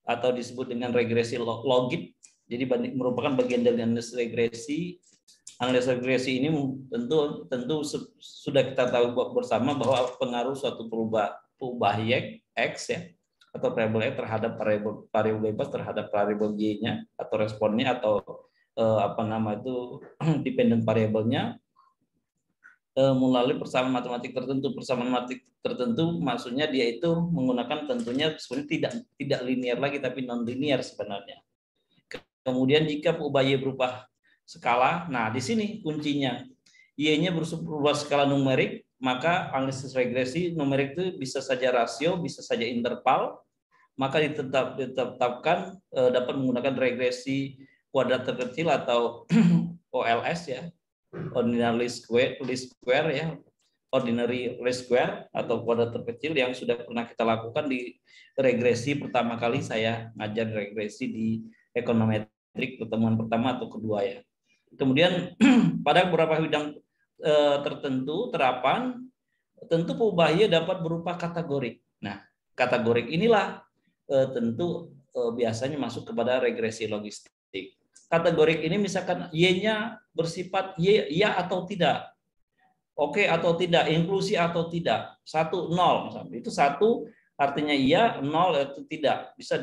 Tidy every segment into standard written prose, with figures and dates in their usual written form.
atau disebut dengan regresi logit. Jadi merupakan bagian dari analisis regresi. Analisis regresi ini tentu sudah kita tahu bersama bahwa pengaruh suatu perubahan X ya, atau variabel X terhadap variabel bebas terhadap variabel Y-nya atau responnya atau dependent variabelnya melalui persamaan matematik tertentu. Persamaan matematik tertentu maksudnya dia itu menggunakan tentunya sebenarnya tidak linear lagi tapi non linear sebenarnya. Kemudian jika perubahan Y berubah skala, nah di sini kuncinya Y-nya berubah skala numerik, maka analisis regresi numerik itu bisa saja rasio, bisa saja interval, maka ditetapkan dapat menggunakan regresi kuadrat terkecil atau OLS ya, ordinary least square ya, ordinary least square atau kuadrat terkecil yang sudah pernah kita lakukan di regresi pertama kali saya ngajar regresi di ekonometrik pertemuan pertama atau kedua ya. Kemudian pada beberapa bidang tertentu terapan tentu perubahannya dapat berupa kategorik. Nah, kategorik inilah tentu biasanya masuk kepada regresi logistik. Kategorik ini misalkan Y-nya bersifat ya atau tidak, oke atau tidak, inklusi atau tidak, 1, 0 misalnya. Itu 1 artinya iya, 0 itu tidak, bisa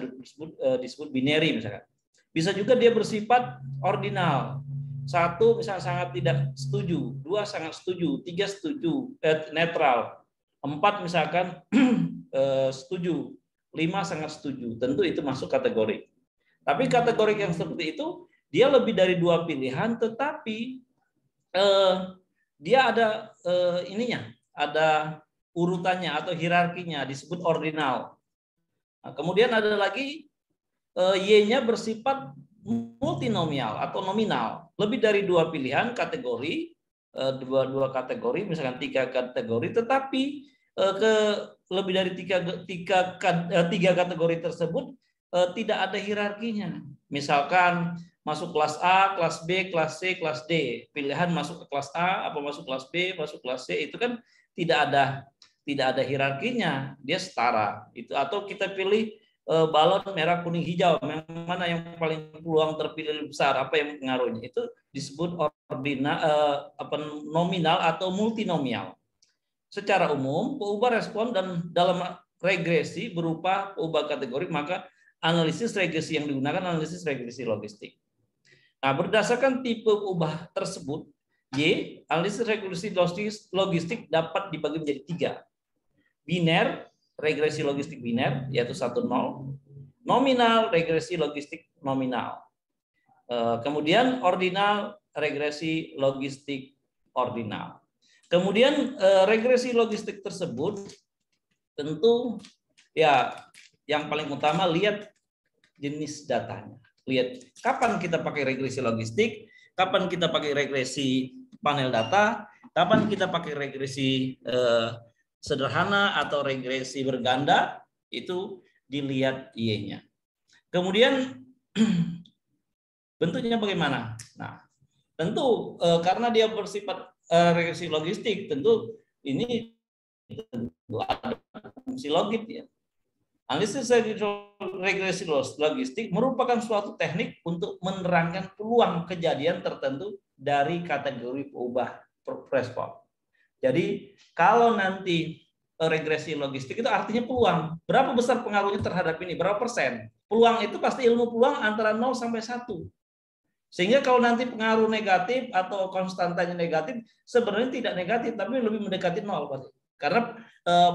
disebut binary misalkan. Bisa juga dia bersifat ordinal. 1 misalnya sangat tidak setuju, 2 sangat setuju, 3 setuju, netral, 4 misalkan setuju, 5 sangat setuju. Tentu itu masuk kategori. Tapi kategori yang seperti itu dia lebih dari 2 pilihan, tetapi dia ada ada urutannya atau hierarkinya, disebut ordinal. Nah, kemudian ada lagi Y-nya bersifat multinomial atau nominal, lebih dari 2 pilihan kategori, dua kategori, misalkan 3 kategori, tetapi lebih dari tiga kategori tersebut tidak ada hierarkinya. Misalkan masuk kelas A, kelas B, kelas C, kelas D. Pilihan masuk ke kelas A, apa masuk kelas B, masuk kelas C, itu kan tidak ada hierarkinya, dia setara. Itu atau kita pilih balon merah, kuning, hijau, mana yang paling peluang terpilih besar, apa yang pengaruhnya, itu disebut nominal atau multinomial. Secara umum, perubahan respon dan dalam regresi berupa perubahan kategori, maka analisis regresi yang digunakan analisis regresi logistik. Nah, berdasarkan tipe perubahan tersebut, Y, analisis regresi logistik dapat dibagi menjadi 3. Biner, regresi logistik biner, yaitu 1, 0. Nominal, regresi logistik nominal. Kemudian ordinal, regresi logistik ordinal. Kemudian regresi logistik tersebut tentu ya yang paling utama lihat jenis datanya. Lihat kapan kita pakai regresi logistik, kapan kita pakai regresi panel data, kapan kita pakai regresi sederhana atau regresi berganda, itu dilihat Y-nya. Kemudian bentuknya bagaimana? Nah, tentu karena dia bersifat regresi logistik, tentu ini tentu ada fungsi logit ya. Analisis regresi logistik merupakan suatu teknik untuk menerangkan peluang kejadian tertentu dari kategori perubahan respon. Jadi kalau nanti regresi logistik itu artinya peluang. Berapa besar pengaruhnya terhadap ini? Berapa persen? Peluang itu pasti ilmu peluang antara 0 sampai 1. Sehingga kalau nanti pengaruh negatif atau konstantanya negatif, sebenarnya tidak negatif, tapi lebih mendekati 0 pasti. Karena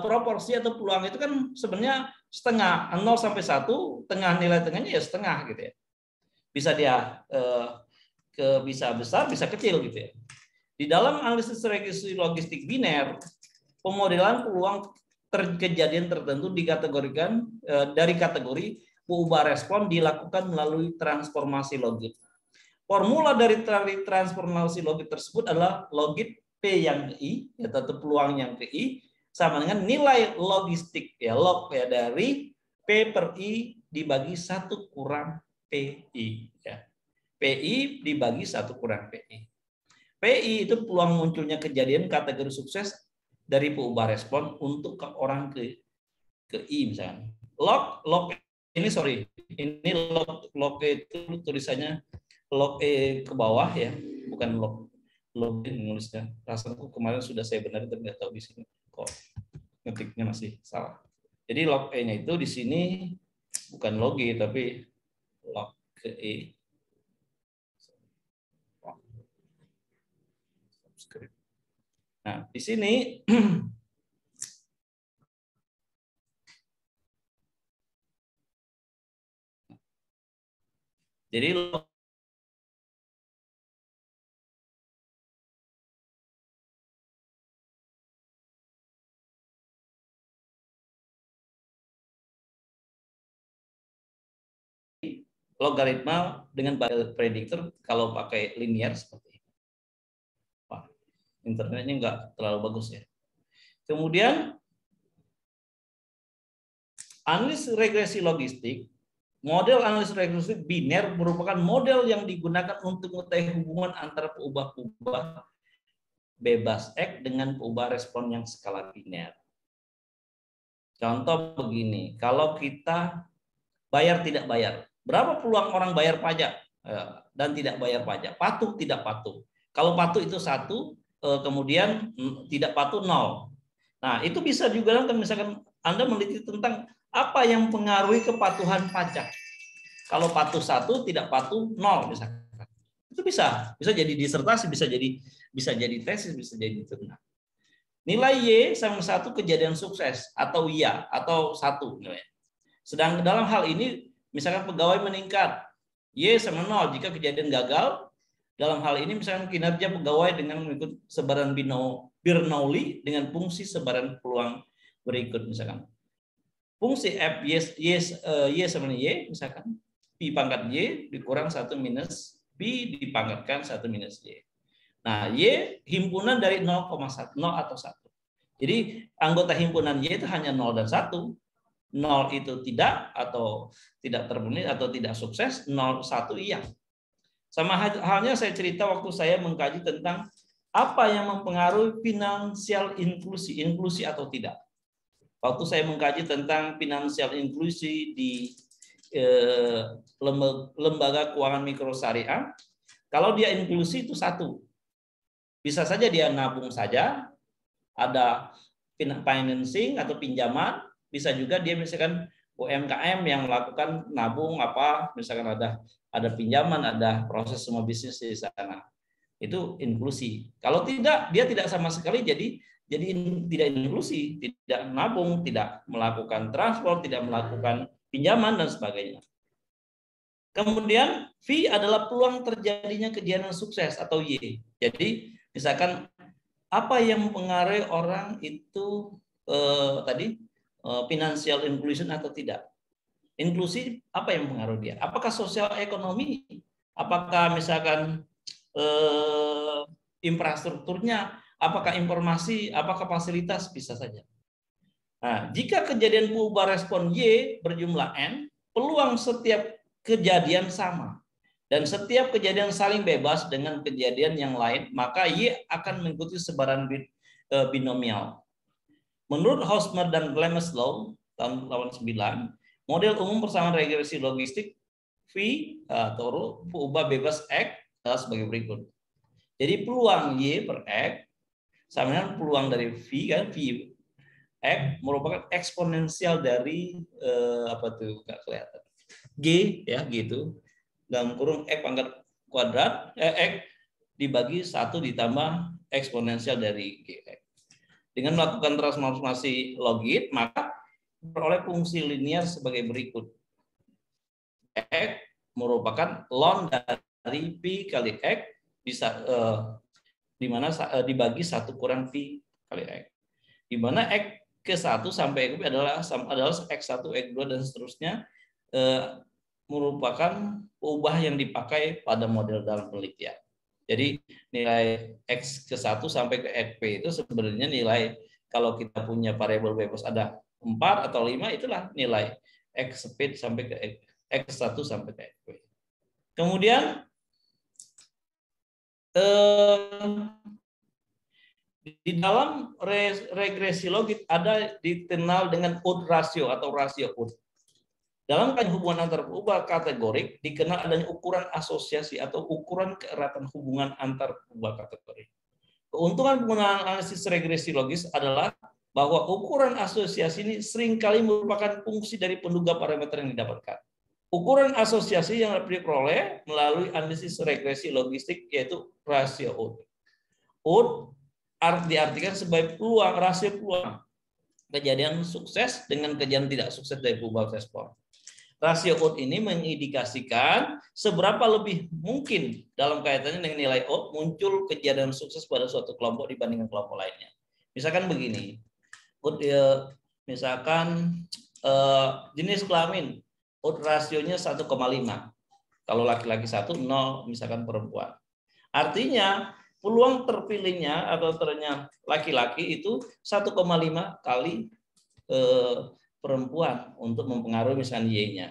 proporsi atau peluang itu kan sebenarnya setengah, 0 sampai 1, tengah nilai tengahnya ya setengah gitu ya. Bisa dia bisa besar, bisa kecil gitu ya. Di dalam analisis regresi logistik biner, pemodelan peluang kejadian tertentu dikategorikan dari kategori perubahan respon dilakukan melalui transformasi logit. Formula dari transformasi logit tersebut adalah logit P yang ke I, yaitu peluang yang ke I, sama dengan nilai logistik ya, log ya, dari P per I dibagi 1 kurang PI ya. PI dibagi 1 kurang PI. PI itu peluang munculnya kejadian kategori sukses dari perubahan respon untuk ke orang ke I misalnya. Log ini sorry, ini log E itu tulisannya log E ke bawah ya, bukan log E nulisnya. Rasanya kemarin sudah saya benar tapi nggak tahu di sini kok ngetiknya masih salah. Jadi log E-nya itu di sini bukan log E tapi log ke E. Nah, di sini jadi logaritma dengan prediktor kalau pakai linear seperti ini. Wah, internetnya nggak terlalu bagus ya. Kemudian analisis regresi logistik, model analisis regresi biner merupakan model yang digunakan untuk mengetahui hubungan antara peubah-ubah bebas X dengan peubah respon yang skala biner. Contoh begini, kalau kita bayar tidak bayar, berapa peluang orang bayar pajak dan tidak bayar pajak? Patuh tidak patuh. Kalau patuh itu 1, kemudian tidak patuh 0. Nah, itu bisa juga kan misalkan Anda meneliti tentang apa yang mempengaruhi kepatuhan pajak. Kalau patuh 1, tidak patuh 0 misalkan. Itu bisa jadi disertasi, bisa jadi tesis, bisa jadi jurnal. Nilai Y sama 1 kejadian sukses atau iya atau 1 nilai. Sedang dalam hal ini misalkan pegawai meningkat, Y sama 0 jika kejadian gagal. Dalam hal ini misalkan kinerja pegawai dengan mengikut sebaran Bernoulli dengan fungsi sebaran peluang berikut misalkan. Fungsi F Y sama Y misalkan Pi pangkat Y dikurang 1 minus Pi dipangkatkan 1 minus Y. Nah, Y himpunan dari 0,1, 0 atau 1. Jadi anggota himpunan Y itu hanya 0 dan 1. 0 itu tidak atau tidak terpenuhi atau tidak sukses, 0, 1 iya. Sama halnya saya cerita waktu saya mengkaji tentang apa yang mempengaruhi finansial inklusi atau tidak. Waktu saya mengkaji tentang finansial inklusi di lembaga keuangan mikro syariah, kalau dia inklusi itu 1. Bisa saja dia nabung saja, ada financing atau pinjaman, bisa juga dia misalkan UMKM yang melakukan nabung misalkan ada pinjaman, ada proses semua bisnis di sana. Itu inklusi. Kalau tidak, dia tidak sama sekali jadi tidak inklusi, tidak nabung, tidak melakukan transport, tidak melakukan pinjaman dan sebagainya. Kemudian V adalah peluang terjadinya kejadian sukses atau Y. Jadi misalkan apa yang mempengaruhi orang itu financial inclusion atau tidak. Inklusi apa yang mempengaruhi dia? Apakah sosial ekonomi? Apakah misalkan infrastrukturnya? Apakah informasi? Apakah fasilitas? Bisa saja. Nah, jika kejadian peubah respon Y berjumlah N, peluang setiap kejadian sama. Dan setiap kejadian saling bebas dengan kejadian yang lain, maka Y akan mengikuti sebaran binomial. Menurut Hosmer dan Glemslow tahun 89, model umum persamaan regresi logistik V atau peubah bebas X adalah sebagai berikut. Jadi peluang Y per X sama dengan peluang dari V kan V X merupakan eksponensial dari nggak kelihatan G ya gitu dalam kurung X pangkat kuadrat X dibagi 1 ditambah eksponensial dari G. Dengan melakukan transformasi logit, maka memperoleh fungsi linear sebagai berikut. X merupakan ln dari Pi kali X bisa di mana dibagi 1 kurang Pi kali X. Di mana X ke 1 sampai X adalah X1, X2 dan seterusnya merupakan ubah yang dipakai pada model dalam penelitian. Jadi nilai X ke 1 sampai ke XP itu sebenarnya nilai kalau kita punya variabel bebas ada 4 atau 5 itulah nilai X speed sampai ke X1 sampai ke XP. Kemudian di dalam regresi logik ada dikenal dengan Wood ratio atau rasio Wood. Dalam hubungan antar peubah kategorik dikenal adanya ukuran asosiasi atau ukuran keeratan hubungan antar peubah kategorik. Keuntungan penggunaan analisis regresi logis adalah bahwa ukuran asosiasi ini seringkali merupakan fungsi dari penduga parameter yang didapatkan. Ukuran asosiasi yang diperoleh melalui analisis regresi logistik yaitu rasio OOD. OOD diartikan sebagai peluang, rasio peluang kejadian sukses dengan kejadian tidak sukses dari peubah respon. Rasio OOD ini mengindikasikan seberapa lebih mungkin dalam kaitannya dengan nilai OOD muncul kejadian sukses pada suatu kelompok dibandingkan kelompok lainnya. Misalkan begini, misalkan jenis kelamin, OOD rasionya 1,5. Kalau laki-laki 1, 0, misalkan perempuan. Artinya peluang terpilihnya atau ternyata laki-laki itu 1,5 kali perempuan untuk mempengaruhi misalnya Y-nya.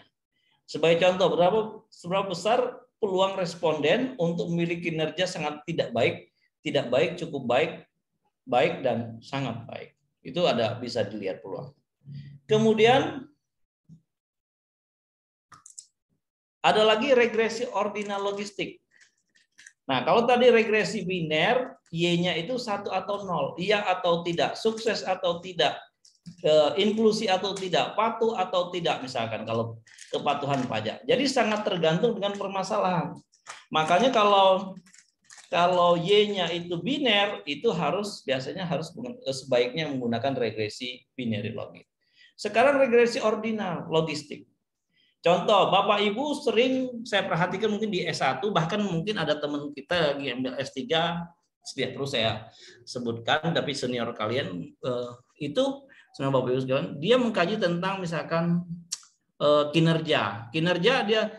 Sebagai contoh, seberapa besar peluang responden untuk memiliki kinerja sangat tidak baik, cukup baik dan sangat baik. Itu bisa dilihat peluang. Kemudian ada lagi regresi ordinal logistik. Nah, kalau tadi regresi biner, Y-nya itu 1 atau 0, iya atau tidak, sukses atau tidak, inklusi atau tidak, patuh atau tidak, misalkan kalau kepatuhan pajak. Jadi sangat tergantung dengan permasalahan. Makanya kalau Y-nya itu biner, itu biasanya harus sebaiknya menggunakan regresi binary logik. Sekarang regresi ordinal logistik. Contoh, Bapak Ibu sering saya perhatikan mungkin di S1, bahkan mungkin ada teman kita lagi ambil S3, tidak perlu saya sebutkan, tapi senior kalian itu sama Bapak Ibu sekalian, dia mengkaji tentang misalkan kinerja. Kinerja dia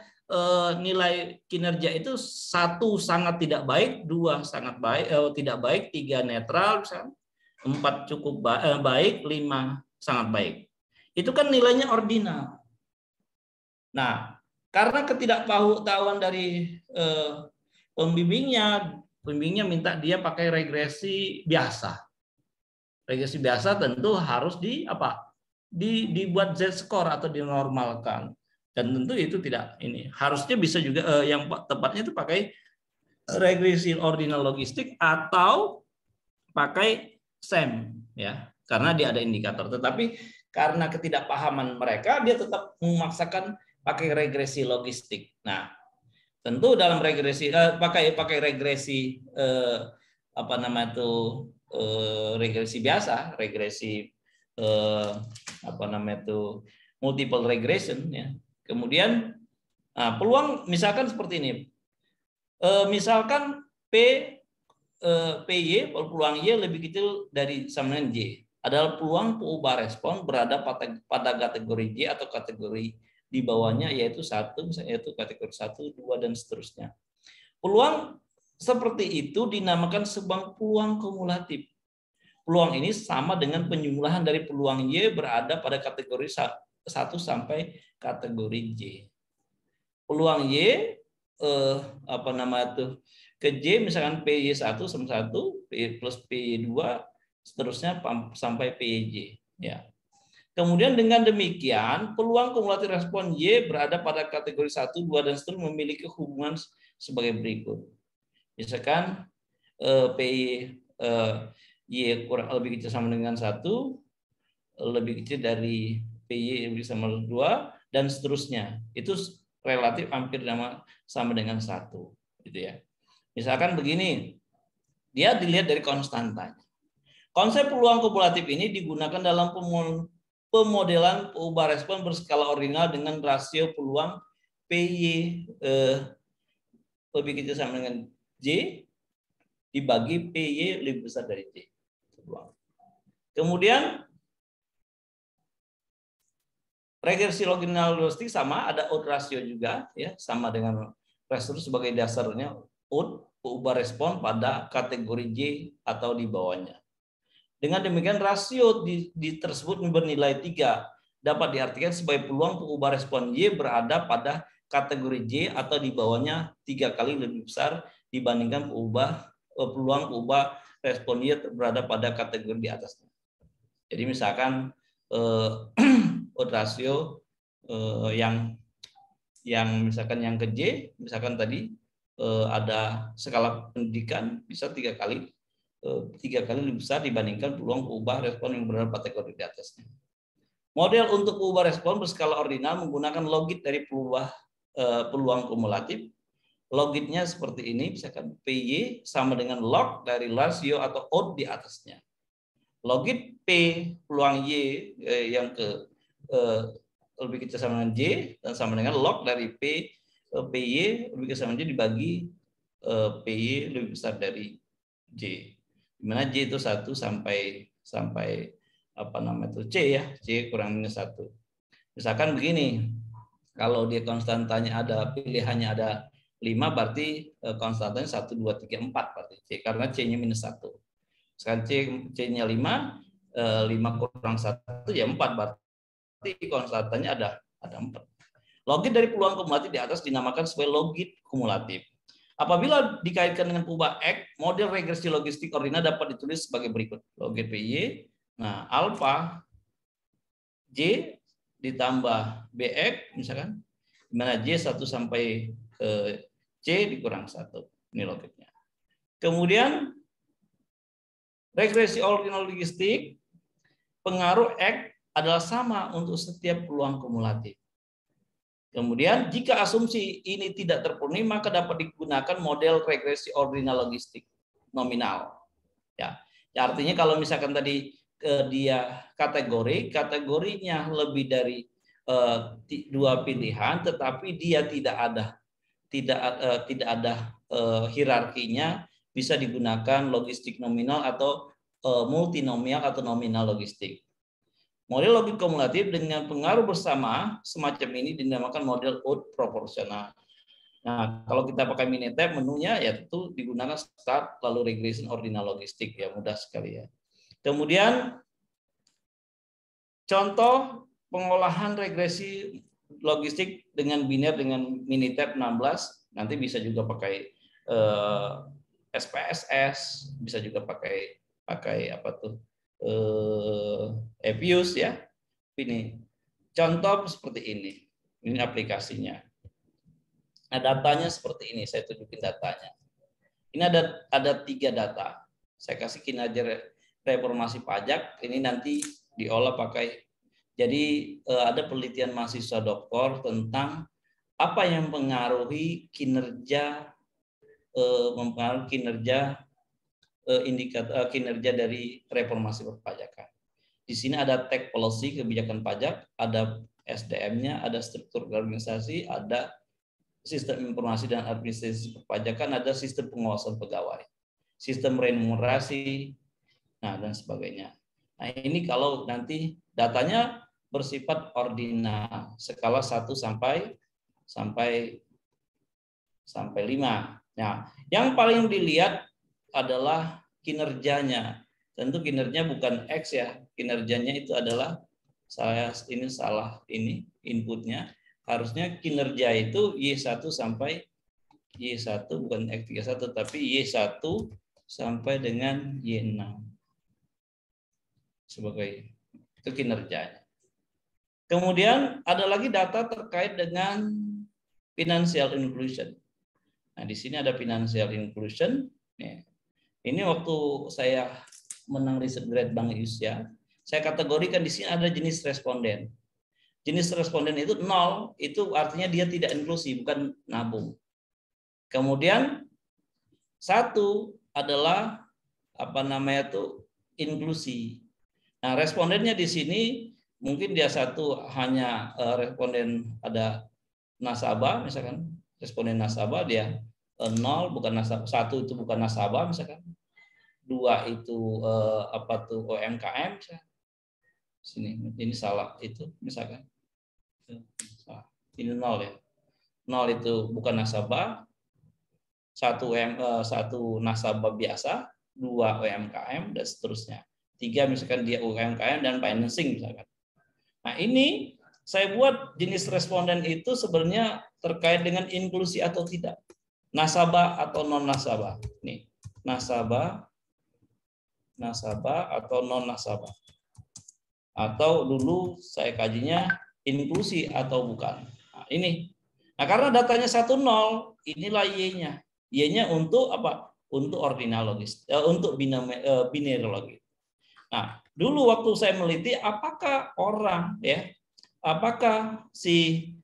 nilai kinerja itu 1 sangat tidak baik, 2 sangat baik, tidak baik, 3 netral, 4 cukup baik, 5 sangat baik. Itu kan nilainya ordinal. Nah, karena ketidaktahuan dari pembimbingnya minta dia pakai regresi biasa. Regresi biasa tentu harus dibuat Z-score atau dinormalkan. Dan tentu itu tidak ini. Harusnya bisa juga yang tepatnya itu pakai regresi ordinal logistik atau pakai SEM ya. Karena dia ada indikator. Tetapi karena ketidakpahaman mereka, dia tetap memaksakan pakai regresi logistik. Nah, tentu dalam regresi pakai regresi regresi biasa, regresi multiple regression ya. Kemudian peluang misalkan seperti ini. Misalkan PY peluang Y lebih kecil dari sama dengan Y. Adalah peluang peubah respon berada pada kategori Y atau kategori di bawahnya yaitu 1, yaitu kategori 1, 2 dan seterusnya. Peluang seperti itu dinamakan sebuah peluang kumulatif. Peluang ini sama dengan penjumlahan dari peluang Y berada pada kategori 1 sampai kategori J. Peluang Y ke J misalkan PY1 sama 1, PY plus PY2 seterusnya sampai PYJ ya. Kemudian dengan demikian, peluang kumulatif respon Y berada pada kategori 1, 2, dan seterusnya memiliki hubungan sebagai berikut. Misalkan PY Y kurang lebih kecil sama dengan 1, lebih kecil dari PY lebih sama 2, dan seterusnya. Itu relatif hampir sama dengan 1. Gitu ya. Misalkan begini, dia dilihat dari konstantanya. Konsep peluang kumulatif ini digunakan dalam pemodelan peubah respon berskala ordinal dengan rasio peluang PY lebih kecil sama dengan J dibagi PY lebih besar dari J. Kemudian regresi ordinal logistik sama, ada OOD rasio juga ya, sama dengan rasio sebagai dasarnya OOD peubah respon pada kategori J atau di bawahnya. Dengan demikian rasio tersebut bernilai 3 dapat diartikan sebagai peluang peubah respon Y berada pada kategori J atau di bawahnya 3 kali lebih besar dibandingkan peluang peubah respon Y berada pada kategori di atasnya. Jadi misalkan OOD rasio yang misalkan yang ke J, misalkan tadi ada skala pendidikan bisa 3 kali lebih besar dibandingkan peluang ubah respon yang berada pada kategori di atasnya. Model untuk ubah respon berskala ordinal menggunakan logit dari peluang kumulatif. Logitnya seperti ini, misalkan PY sama dengan log dari rasio atau odd di atasnya. Logit P peluang Y yang ke lebih kecil sama dengan J dan sama dengan log dari PY lebih kecil sama J dibagi PY lebih besar dari J. Di mana J itu 1 sampai apa namanya itu C ya, C kurang minus 1. Misalkan begini, kalau dia konstantanya ada pilihannya ada 5 berarti konstantanya 1, 2, 3, 4 berarti C karena C-nya minus 1. Sekarang C-nya 5, 5 kurang 1 ya 4 berarti konstantanya ada 4. Logit dari peluang kumulatif di atas dinamakan sebagai logit kumulatif. Apabila dikaitkan dengan perubahan X, model regresi logistik ordinal dapat ditulis sebagai berikut. Logit PY, nah alfa J ditambah BX misalkan, di mana J 1 sampai C dikurang 1. Ini logiknya. Kemudian regresi ordinal logistik, pengaruh X adalah sama untuk setiap peluang kumulatif. Kemudian jika asumsi ini tidak terpenuhi maka dapat digunakan model regresi ordinal logistik nominal. Ya, artinya kalau misalkan tadi dia kategorinya lebih dari 2 pilihan, tetapi dia tidak ada hierarkinya, bisa digunakan logistik nominal atau multinomial atau nominal logistik. Model logik kumulatif dengan pengaruh bersama semacam ini dinamakan model odd proporsional. Nah, kalau kita pakai Minitab menunya ya tentu digunakan start lalu regression ordinal logistik ya, mudah sekali ya. Kemudian contoh pengolahan regresi logistik dengan biner dengan Minitab 16, nanti bisa juga pakai SPSS, bisa juga pakai apa tuh? Epius ya. Ini contoh seperti ini. Ini aplikasinya. Nah, datanya seperti ini, saya tunjukin datanya. Ini ada 3 data. Saya kasih kinerja reformasi pajak, ini nanti diolah pakai. Jadi ada penelitian mahasiswa doktor tentang apa yang mempengaruhi kinerja indikator kinerja dari reformasi perpajakan. Di sini ada tax policy, kebijakan pajak, ada SDM-nya, ada struktur organisasi, ada sistem informasi dan administrasi perpajakan, ada sistem pengawasan pegawai, sistem remunerasi, nah dan sebagainya. Nah, ini kalau nanti datanya bersifat ordinal, skala 1 sampai 5. Nah, yang paling dilihat adalah kinerjanya. Tentu kinerja bukan X ya, kinerjanya itu adalah ini inputnya. Harusnya kinerja itu Y1 sampai Y1 bukan X31 tapi Y1 sampai dengan Y6. Sebagai itu kinerjanya. Kemudian ada lagi data terkait dengan financial inclusion. Nah, di sini ada financial inclusion. Ini waktu saya menang riset grade Bank Indonesia, saya kategorikan di sini ada jenis responden. Jenis responden itu 0, itu artinya dia tidak inklusi, bukan nabung. Kemudian 1 adalah apa namanya itu inklusi. Nah, respondennya di sini mungkin dia 1 hanya responden ada nasabah, misalkan responden nasabah dia 0 bukan nasabah, 1 itu bukan nasabah misalkan. 2 itu apa tuh UMKM misalkan. Sini ini salah itu misalkan. Ini 0 ya. 0 itu bukan nasabah. 1 nasabah biasa, 2 UMKM dan seterusnya. 3 misalkan dia UMKM dan financing misalkan. Nah, ini saya buat jenis responden itu sebenarnya terkait dengan inklusi atau tidak. Nasabah atau non nasabah. Nih, nasabah atau non nasabah. Atau dulu saya kajinya inklusi atau bukan. Nah, ini. Nah, karena datanya 1-0, inilah Y-nya. Y-nya untuk apa? Untuk ordinal logis, untuk binary logis. Nah, dulu waktu saya meneliti apakah orang apakah si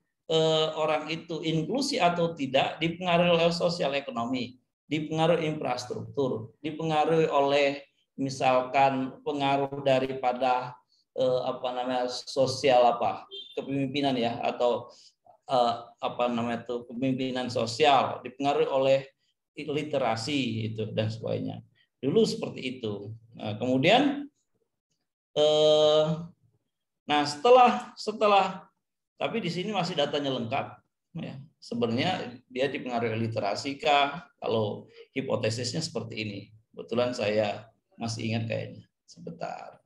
orang itu inklusi atau tidak dipengaruhi oleh sosial ekonomi, dipengaruhi infrastruktur, dipengaruhi oleh misalkan pengaruh daripada sosial kepemimpinan ya, atau kepemimpinan sosial, dipengaruhi oleh literasi itu dan sebagainya. Dulu seperti itu. Nah, kemudian setelah tapi di sini masih datanya lengkap ya. Sebenarnya dia dipengaruhi literasi kah? Kalau hipotesisnya seperti ini. Kebetulan saya masih ingat kayaknya. Sebentar.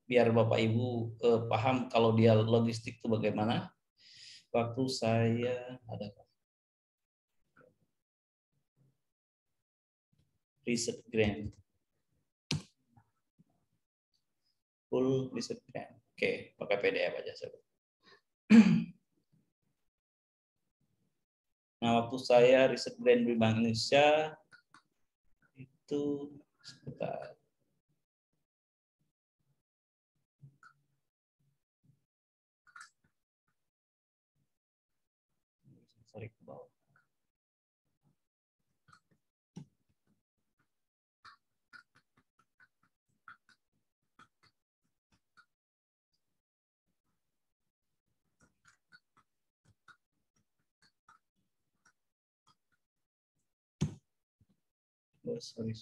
Biar Bapak Ibu paham kalau dia logistik itu bagaimana. Waktu saya ada riset grant. Full riset grant. Oke, pakai PDF aja saya. Nah, waktu saya riset grant di Bank Indonesia itu sekitar ke bawah. Oh, sorry.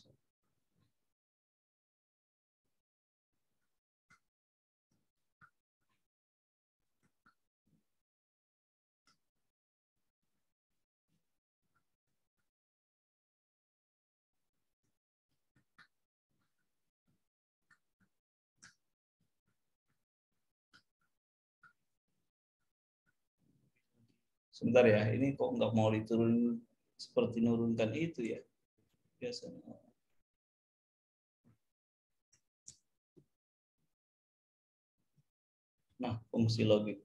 Sebentar ya, ini kok nggak mau diturun seperti nurunkan itu ya biasanya. Nah, fungsi logik.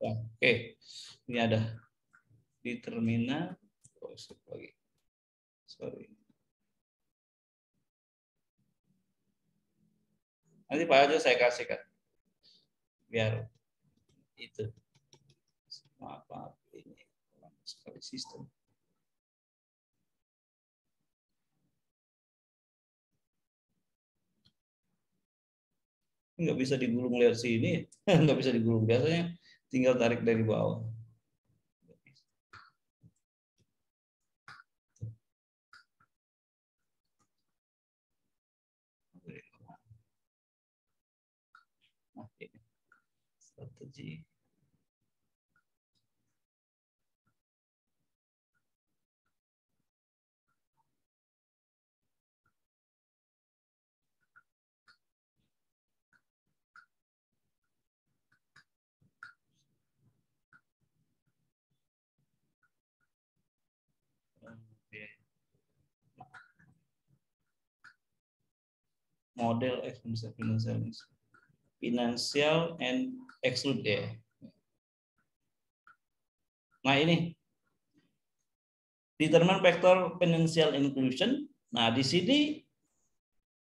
Nah, oke, ini ada di terminal. Oh, lagi. Sorry. Nanti Pak aja saya kasihkan biar itu. Maaf ini sekali sistem. Nggak bisa digulung lihat sini, nggak bisa digulung, biasanya tinggal tarik dari bawah. Nah, ini strategi. Model financial and exclude ya. Nah, ini determine factor financial inclusion. Nah, di sini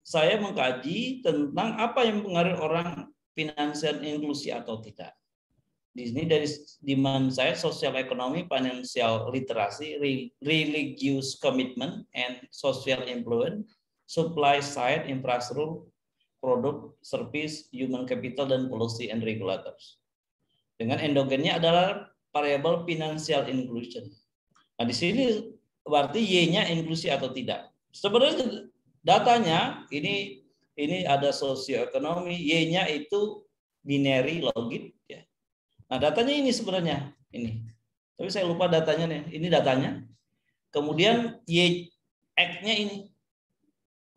saya mengkaji tentang apa yang mempengaruhi orang financial inklusi atau tidak. Di sini dari demand saya sosial ekonomi, financial literasi, religious commitment, and social influence, supply side infrastructure, product, service, human capital, dan policy and regulators. Dengan endogennya adalah variable financial inclusion. Nah, di sini berarti Y-nya inklusi atau tidak. Sebenarnya datanya ini ada sosioekonomi, Y-nya itu binary logik ya. Nah, datanya ini sebenarnya ini. Tapi saya lupa datanya nih. Ini datanya. Kemudian Y X-nya ini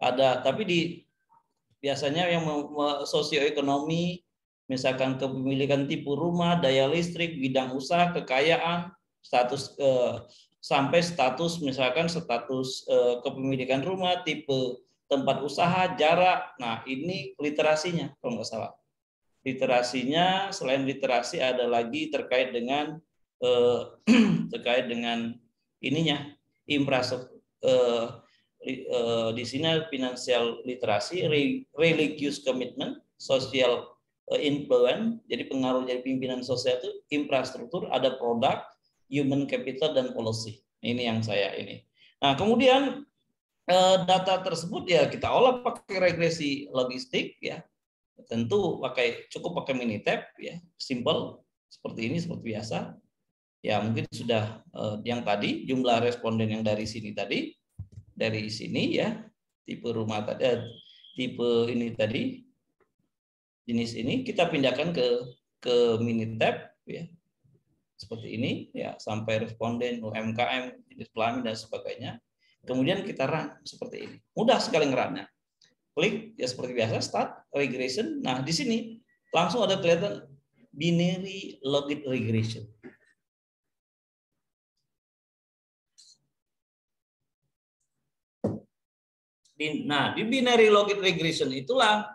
ada, tapi di biasanya yang sosioekonomi misalkan kepemilikan tipe rumah, daya listrik, bidang usaha, kekayaan, status sampai status misalkan status kepemilikan rumah, tipe tempat usaha, jarak. Nah, ini literasinya kalau nggak salah. Literasinya selain literasi ada lagi terkait dengan ininya infrastruktur. Di sini financial literasi, religious commitment, social influence, jadi pengaruh dari pimpinan sosial itu infrastruktur, ada produk, human capital, dan policy. Ini yang saya ini. Nah, kemudian data tersebut ya kita olah pakai regresi logistik ya. Tentu cukup pakai Minitab ya, simple seperti ini seperti biasa. Ya mungkin sudah yang tadi jumlah responden yang dari sini tadi, dari sini ya, tipe rumah tadi, tipe ini tadi, jenis ini kita pindahkan ke Minitab ya. Seperti ini ya, sampai responden UMKM, jenis kelamin dan sebagainya. Kemudian kita run seperti ini. Mudah sekali ngerunnya. Klik ya seperti biasa, start regression. Nah, di sini langsung ada kelihatan binary logic regression. Nah, di binary logic regression itulah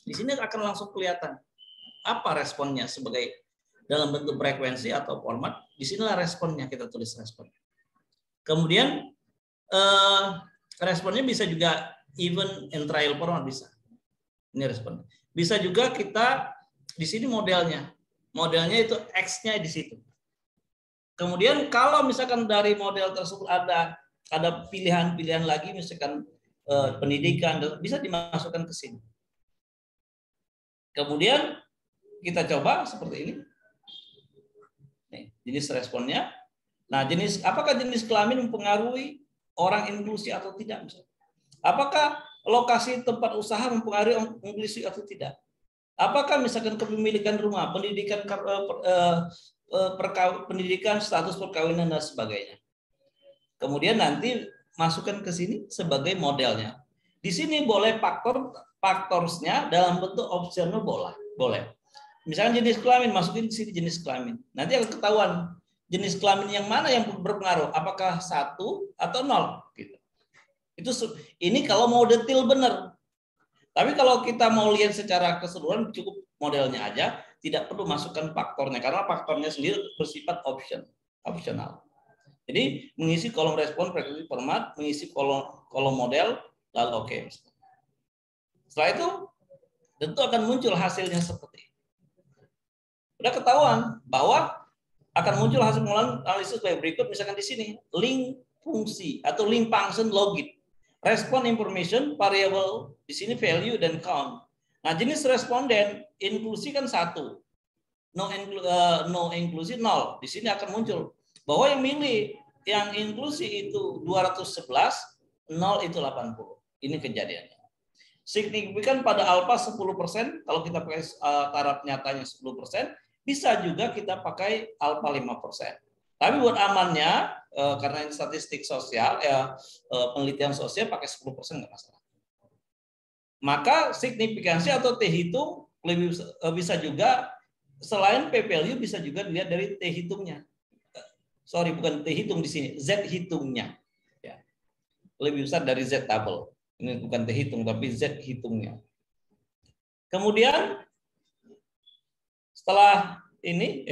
di sini akan langsung kelihatan apa responnya sebagai dalam bentuk frekuensi atau format. Di sinilah responnya, kita tulis respon. Kemudian responnya bisa juga even and trial format bisa. Ini respon. Bisa juga kita di sini modelnya. Modelnya itu X-nya di situ. Kemudian kalau misalkan dari model tersebut ada pilihan-pilihan lagi, misalkan pendidikan, bisa dimasukkan ke sini. Kemudian kita coba seperti ini. Nih, jenis responnya. Nah, apakah jenis kelamin mempengaruhi orang inklusi atau tidak? Misalnya. Apakah lokasi tempat usaha mempengaruhi inklusi atau tidak? Apakah misalkan kepemilikan rumah, pendidikan, pendidikan, status perkawinan dan sebagainya? Kemudian nanti masukkan ke sini sebagai modelnya. Di sini boleh faktorsnya dalam bentuk opsional boleh. Misalnya jenis kelamin, masukin di sini jenis kelamin. Nanti akan ketahuan jenis kelamin yang mana yang berpengaruh, apakah 1 atau 0 gitu. Ini kalau mau detail benar. Tapi kalau kita mau lihat secara keseluruhan cukup modelnya aja, tidak perlu masukkan faktornya karena faktornya sendiri bersifat opsional. Jadi mengisi kolom respon frekuensi format, mengisi kolom model, lalu oke. Setelah itu tentu akan muncul hasilnya seperti ini. Sudah ketahuan bahwa akan muncul hasil pengolahan analisis sebagai berikut, misalkan di sini link fungsi atau link function logit, respon information variable, di sini value dan count. Nah, jenis responden inklusi kan 1, no inklusi 0. Di sini akan muncul bahwa yang milih yang inklusi itu 211, 0 itu 80. Ini kejadiannya. Signifikan pada alfa 10%, kalau kita pakai taraf nyatanya 10%, bisa juga kita pakai alfa 5%. Tapi buat amannya, karena ini statistik sosial, penelitian sosial pakai 10% nggak masalah. Maka signifikansi atau T hitung lebih bisa juga, selain P value bisa juga dilihat dari T hitungnya. Sorry, bukan T hitung di sini, Z hitungnya. Ya. Lebih besar dari Z tabel. Ini bukan T hitung, tapi Z hitungnya. Kemudian setelah ini,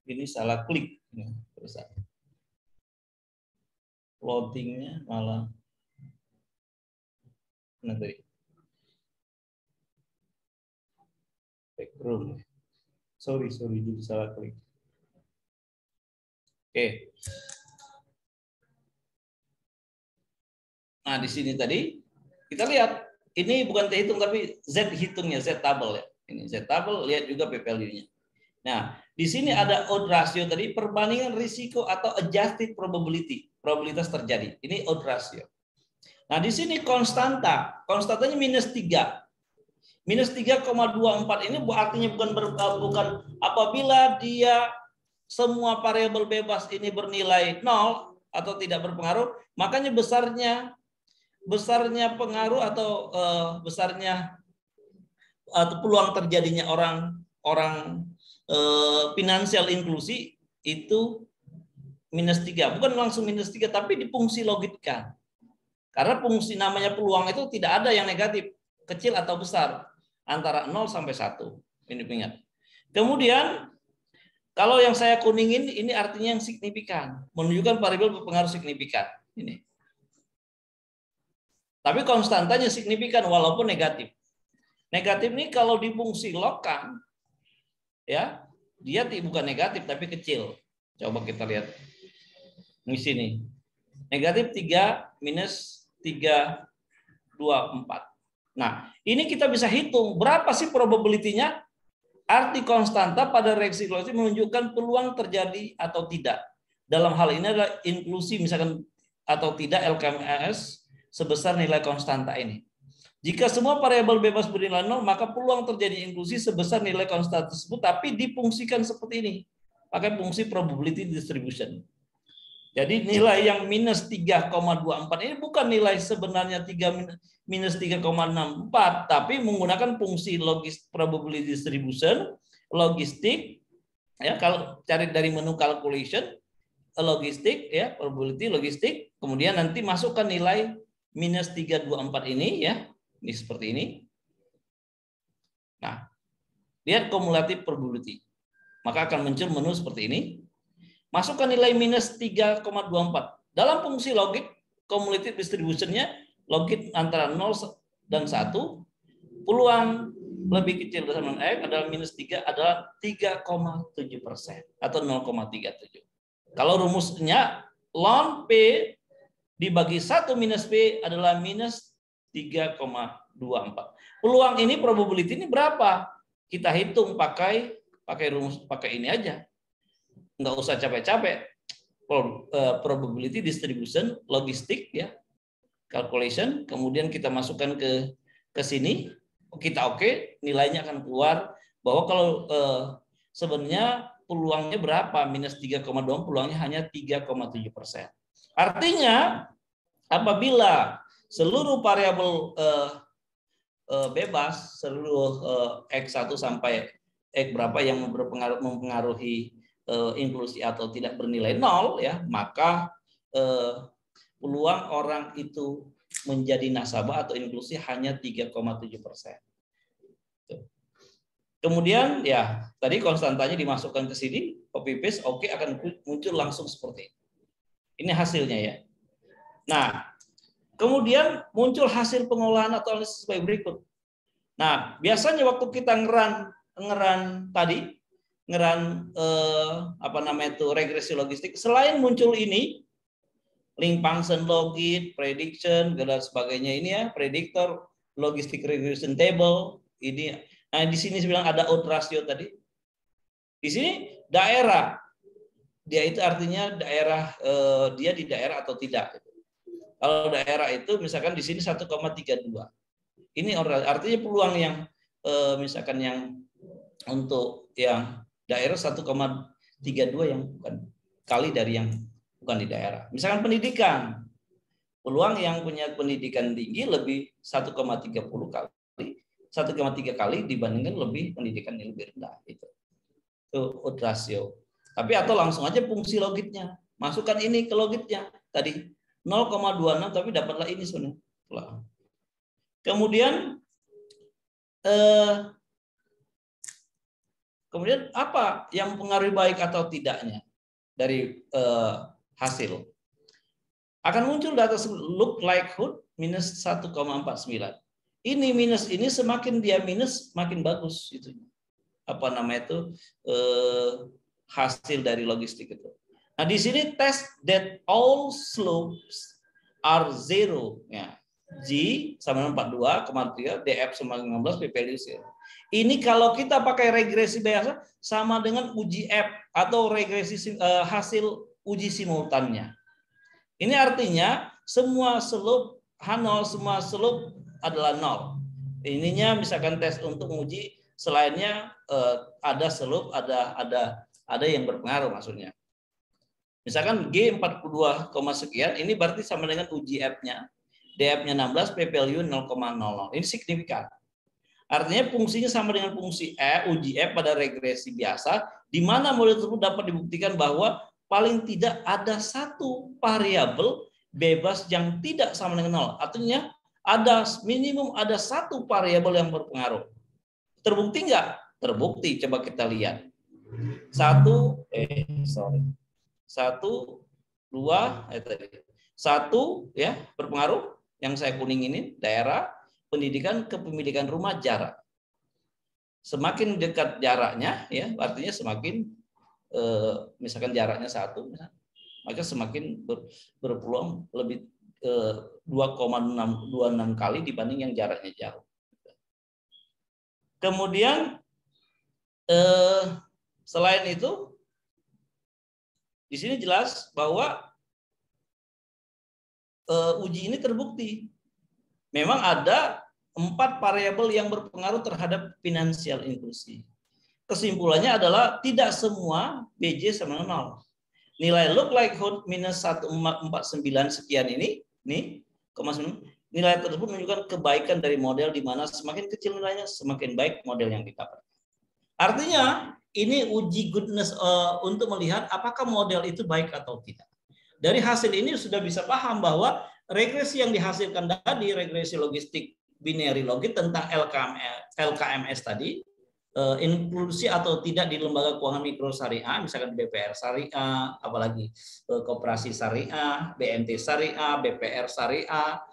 ini salah klik. Loadingnya malah nanti background. Sorry, jadi salah klik. Oke. Nah, di sini tadi kita lihat ini bukan T hitung tapi Z hitungnya, Z tabel ya. Ini Z tabel, lihat juga P value-nya. Nah, di sini ada odd ratio tadi, perbandingan risiko atau adjusted probability, probabilitas terjadi. Ini odd ratio. Nah, di sini konstantanya minus 3. Minus 3,24 ini artinya bukan apabila dia semua variabel bebas ini bernilai 0 atau tidak berpengaruh, makanya besarnya pengaruh atau besarnya atau peluang terjadinya orang finansial inklusi itu -3. Bukan langsung -3, tapi difungsi logikkan. Karena fungsi namanya peluang itu tidak ada yang negatif, kecil atau besar, antara 0 sampai 1. Ini ingat. Kemudian kalau yang saya kuningin ini artinya yang signifikan, menunjukkan variabel berpengaruh signifikan. Ini. Tapi konstantanya signifikan walaupun negatif. Negatif ini kalau difungsi logkan, ya dia bukan negatif tapi kecil. Coba kita lihat di sini. Negatif 3 minus 3, 2, 4. Nah, ini kita bisa hitung berapa sih probability-nya. Arti konstanta pada reaksi inklusi menunjukkan peluang terjadi atau tidak. Dalam hal ini adalah inklusi misalkan atau tidak LKMAS sebesar nilai konstanta ini. Jika semua variabel bebas bernilai 0, maka peluang terjadi inklusi sebesar nilai konstanta tersebut, tapi difungsikan seperti ini. Pakai fungsi probability distribution. Jadi nilai yang minus 3,24 ini bukan nilai sebenarnya minus 3,64, tapi menggunakan fungsi logis probability distribution, logistik, ya kalau cari dari menu calculation, logistik, ya probability logistik, kemudian nanti masukkan nilai minus 324 ini, ya ini seperti ini. Nah, lihat cumulative probability, maka akan muncul menu seperti ini. Masukkan nilai minus 3,24. Dalam fungsi logik, cumulative distribution-nya logik antara 0 dan 1, peluang lebih kecil bersama X adalah minus 3 adalah 3,7% atau 0,37. Kalau rumusnya ln P dibagi 1 minus P adalah minus 3,24. Peluang ini probability ini berapa? Kita hitung pakai rumus, pakai ini aja. Nggak usah capek-capek. Probability distribution logistik, ya calculation, kemudian kita masukkan ke sini, kita oke, nilainya akan keluar bahwa kalau sebenarnya peluangnya berapa, minus 3,2, peluangnya hanya 3,7%. Artinya apabila seluruh variabel bebas, seluruh X1 sampai X berapa yang mempengaruhi inklusi atau tidak bernilai 0, ya maka peluang orang itu menjadi nasabah atau inklusi hanya 3,7%. Kemudian ya tadi konstantanya dimasukkan ke sini, copy paste, oke, akan muncul langsung seperti ini. Ini hasilnya ya. Nah, kemudian muncul hasil pengolahan atau analisis sebagai berikut. Nah, biasanya waktu kita ngeran tadi, regresi logistik, selain muncul ini link function logit, prediction, dan sebagainya ini ya, predictor, logistic regression table ini. Nah, di sini bilang ada odds ratio tadi. Di sini daerah, dia itu artinya daerah, dia di daerah atau tidak. Kalau daerah itu misalkan di sini 1,32. Ini artinya peluang yang misalkan yang untuk yang daerah 1,32 yang bukan kali dari yang bukan di daerah. Misalkan pendidikan, peluang yang punya pendidikan tinggi lebih 1,3 kali dibandingkan lebih pendidikan yang lebih rendah. Itu odds ratio. Tapi atau langsung aja fungsi logiknya, masukkan ini ke logiknya tadi 0,26 tapi dapatlah ini sebenarnya. Kemudian apa yang mempengaruhi baik atau tidaknya dari hasil? Akan muncul data look likelihood minus 1,49. Ini minus ini semakin dia minus makin bagus itu. Apa namanya itu hasil dari logistik itu. Nah, di sini test that all slopes are zero ya. G sama 42,3, DF sama 15, P value 0. Ini kalau kita pakai regresi biasa sama dengan uji F atau regresi hasil uji simultannya. Ini artinya semua slope H0, semua slope adalah 0. Ininya misalkan tes untuk menguji, selainnya ada slope, ada yang berpengaruh maksudnya. Misalkan G 42, sekian, ini berarti sama dengan uji F-nya. DF-nya 16, P value 0,00. Ini signifikan. Artinya fungsinya sama dengan fungsi uji F pada regresi biasa, di mana model tersebut dapat dibuktikan bahwa paling tidak ada satu variabel bebas yang tidak sama dengan nol. Artinya ada minimum ada satu variabel yang berpengaruh. Terbukti nggak? Terbukti. Coba kita lihat. Satu ya berpengaruh. Yang saya kuning ini daerah, pendidikan, kepemilikan rumah, jarak. Semakin dekat jaraknya, ya artinya semakin misalkan jaraknya 1, maka semakin berpeluang lebih 2,26 kali dibanding yang jaraknya jauh. Kemudian selain itu, di sini jelas bahwa uji ini terbukti. Memang ada 4 variabel yang berpengaruh terhadap finansial inklusi. Kesimpulannya adalah tidak semua BJ sama dengan 0. Nilai look likelihood minus 149 sekian ini, nilai tersebut menunjukkan kebaikan dari model di mana semakin kecil nilainya, semakin baik model yang didapat. Artinya, ini uji goodness untuk melihat apakah model itu baik atau tidak. Dari hasil ini sudah bisa paham bahwa regresi yang dihasilkan tadi, regresi logistik binary logit tentang LKMS tadi, inklusi atau tidak di lembaga keuangan mikro syariah, misalkan BPR syariah, apalagi koperasi syariah, BNT syariah, BPR syariah,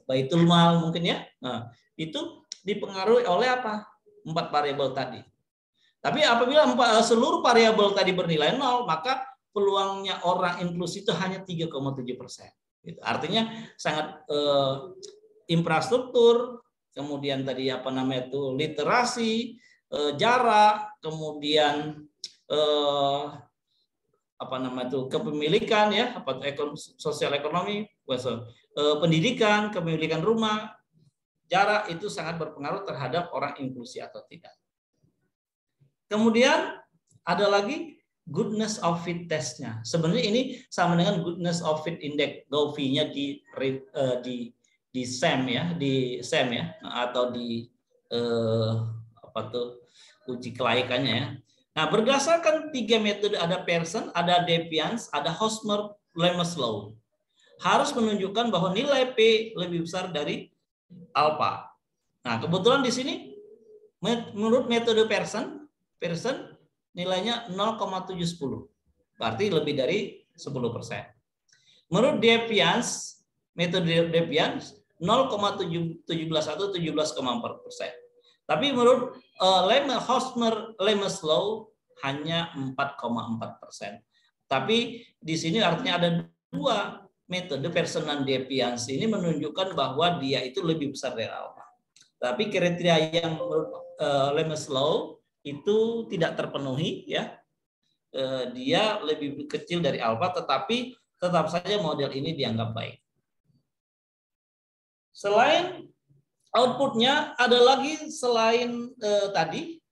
Baitul Mal mungkin ya. Nah, itu dipengaruhi oleh apa? 4 variabel tadi. Tapi apabila seluruh variabel tadi bernilai 0, maka peluangnya orang inklusi itu hanya 3,7%. Gitu. Artinya sangat infrastruktur, kemudian tadi literasi, jarak, kemudian kepemilikan ya, sosial ekonomi, pendidikan, kepemilikan rumah, jarak itu sangat berpengaruh terhadap orang inklusi atau tidak. Kemudian ada lagi goodness of fit testnya. Sebenarnya ini sama dengan goodness of fit index GOFI-nya di SEM ya, atau di uji kelaikannya ya. Nah, berdasarkan 3 metode, ada Pearson, ada Defiance, ada Hosmer-Lemaslov, harus menunjukkan bahwa nilai P lebih besar dari alpha. Nah, kebetulan di sini menurut metode Pearson nilainya 0,710. Berarti lebih dari 10%. Menurut Defiance, metode Defiance 0,771 17,4%. Tapi menurut Hosmer-Lemaslov hanya 4,4%. Tapi di sini artinya ada 2 metode Pearson dan Defiance ini menunjukkan bahwa dia itu lebih besar dari alpha. Tapi kriteria yang menurut Lemaslov itu tidak terpenuhi ya. Dia lebih kecil dari alpha, tetapi tetap saja model ini dianggap baik. Selain outputnya ada lagi selain tadi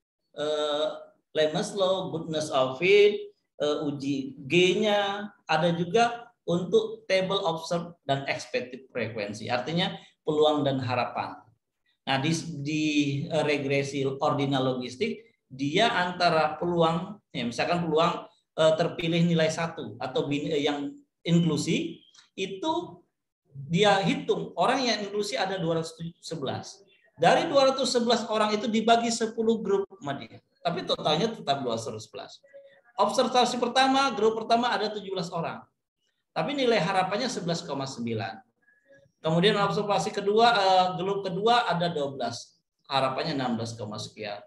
Lemaslov, goodness of fit, uji G-nya, ada juga untuk table observed dan expected frequency, artinya peluang dan harapan. Nah, di regresi ordinal logistik dia antara peluang, ya misalkan peluang terpilih nilai 1 atau yang inklusi, itu dia hitung orang yang inklusi ada 211. Dari 211 orang itu dibagi 10 grup sama dia. Tapi totalnya tetap 211. Observasi pertama, grup pertama ada 17 orang. Tapi nilai harapannya 11,9. Kemudian observasi kedua, grup kedua ada 12. Harapannya 16, sekian.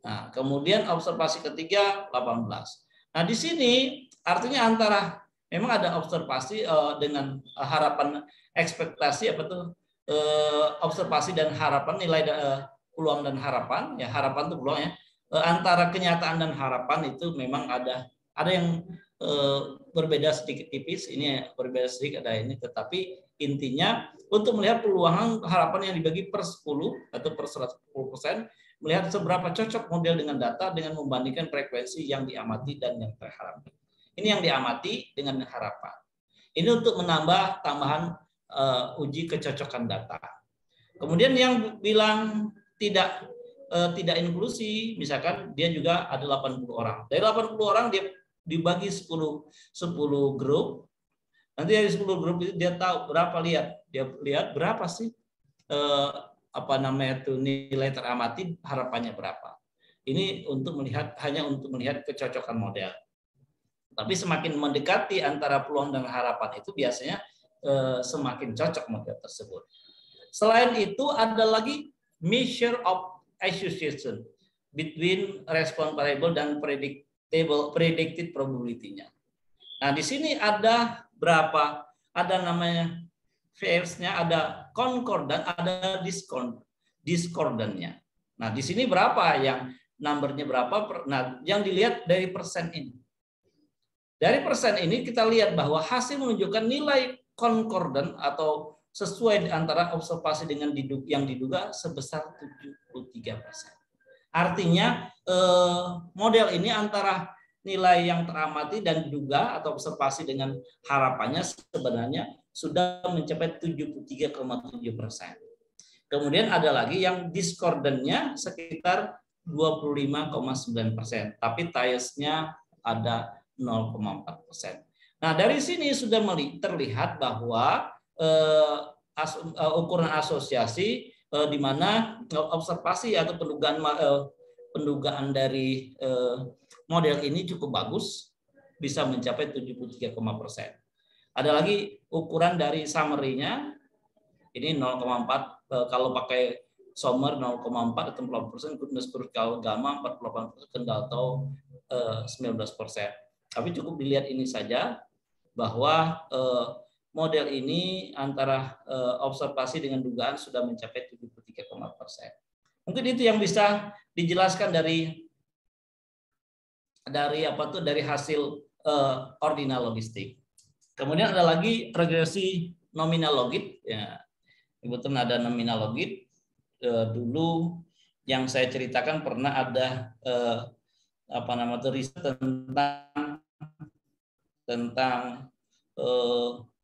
Nah, kemudian observasi ketiga 18. Nah, di sini artinya antara memang ada observasi dengan harapan ekspektasi observasi dan harapan, nilai peluang dan harapan, ya harapan itu peluang ya. Antara kenyataan dan harapan itu memang ada yang berbeda sedikit tipis, ini berbeda sedikit ada ini, tetapi intinya untuk melihat peluang harapan yang dibagi per 10 atau per 110%, melihat seberapa cocok model dengan data dengan membandingkan frekuensi yang diamati dan yang terharapkan. Ini yang diamati dengan harapan. Ini untuk menambah tambahan uji kecocokan data. Kemudian yang bilang tidak inklusi, misalkan dia juga ada 80 orang. Dari 80 orang dia dibagi 10 grup. Nanti dari 10 grup itu dia tahu berapa, dia lihat berapa sih nilai teramati, harapannya berapa. Ini hanya untuk melihat kecocokan model. Tapi semakin mendekati antara peluang dan harapan itu biasanya semakin cocok model tersebut. Selain itu ada lagi measure of association between response variable dan predicted probability-nya. Nah, di sini ada berapa? Ada namanya variance-nya, ada concordant, ada discordant-nya. Nah, di sini berapa yang number-nya berapa? Nah, yang dilihat dari persen ini. Dari persen ini kita lihat bahwa hasil menunjukkan nilai concordant atau sesuai antara observasi dengan yang diduga sebesar 73%. Artinya model ini antara nilai yang teramati dan diduga atau observasi dengan harapannya sebenarnya sudah mencapai 73,7%. Kemudian ada lagi yang discordant-nya sekitar 25,9%, tapi bias-nya ada 0,4%. Nah, dari sini sudah terlihat bahwa ukuran asosiasi di mana observasi atau pendugaan dari model ini cukup bagus, bisa mencapai 73,%. Ada lagi ukuran dari summary-nya, ini 0,4 kalau pakai Sommer 0,4 atau 40%, goodness curve gamma 48%, kendall tau 19%. Tapi cukup dilihat ini saja bahwa model ini antara observasi dengan dugaan sudah mencapai 73,%. Mungkin itu yang bisa dijelaskan dari hasil ordinal logistik. Kemudian ada lagi regresi nominal logit. Ya, kebetulan ada nominal logit. Dulu yang saya ceritakan pernah ada riset tentang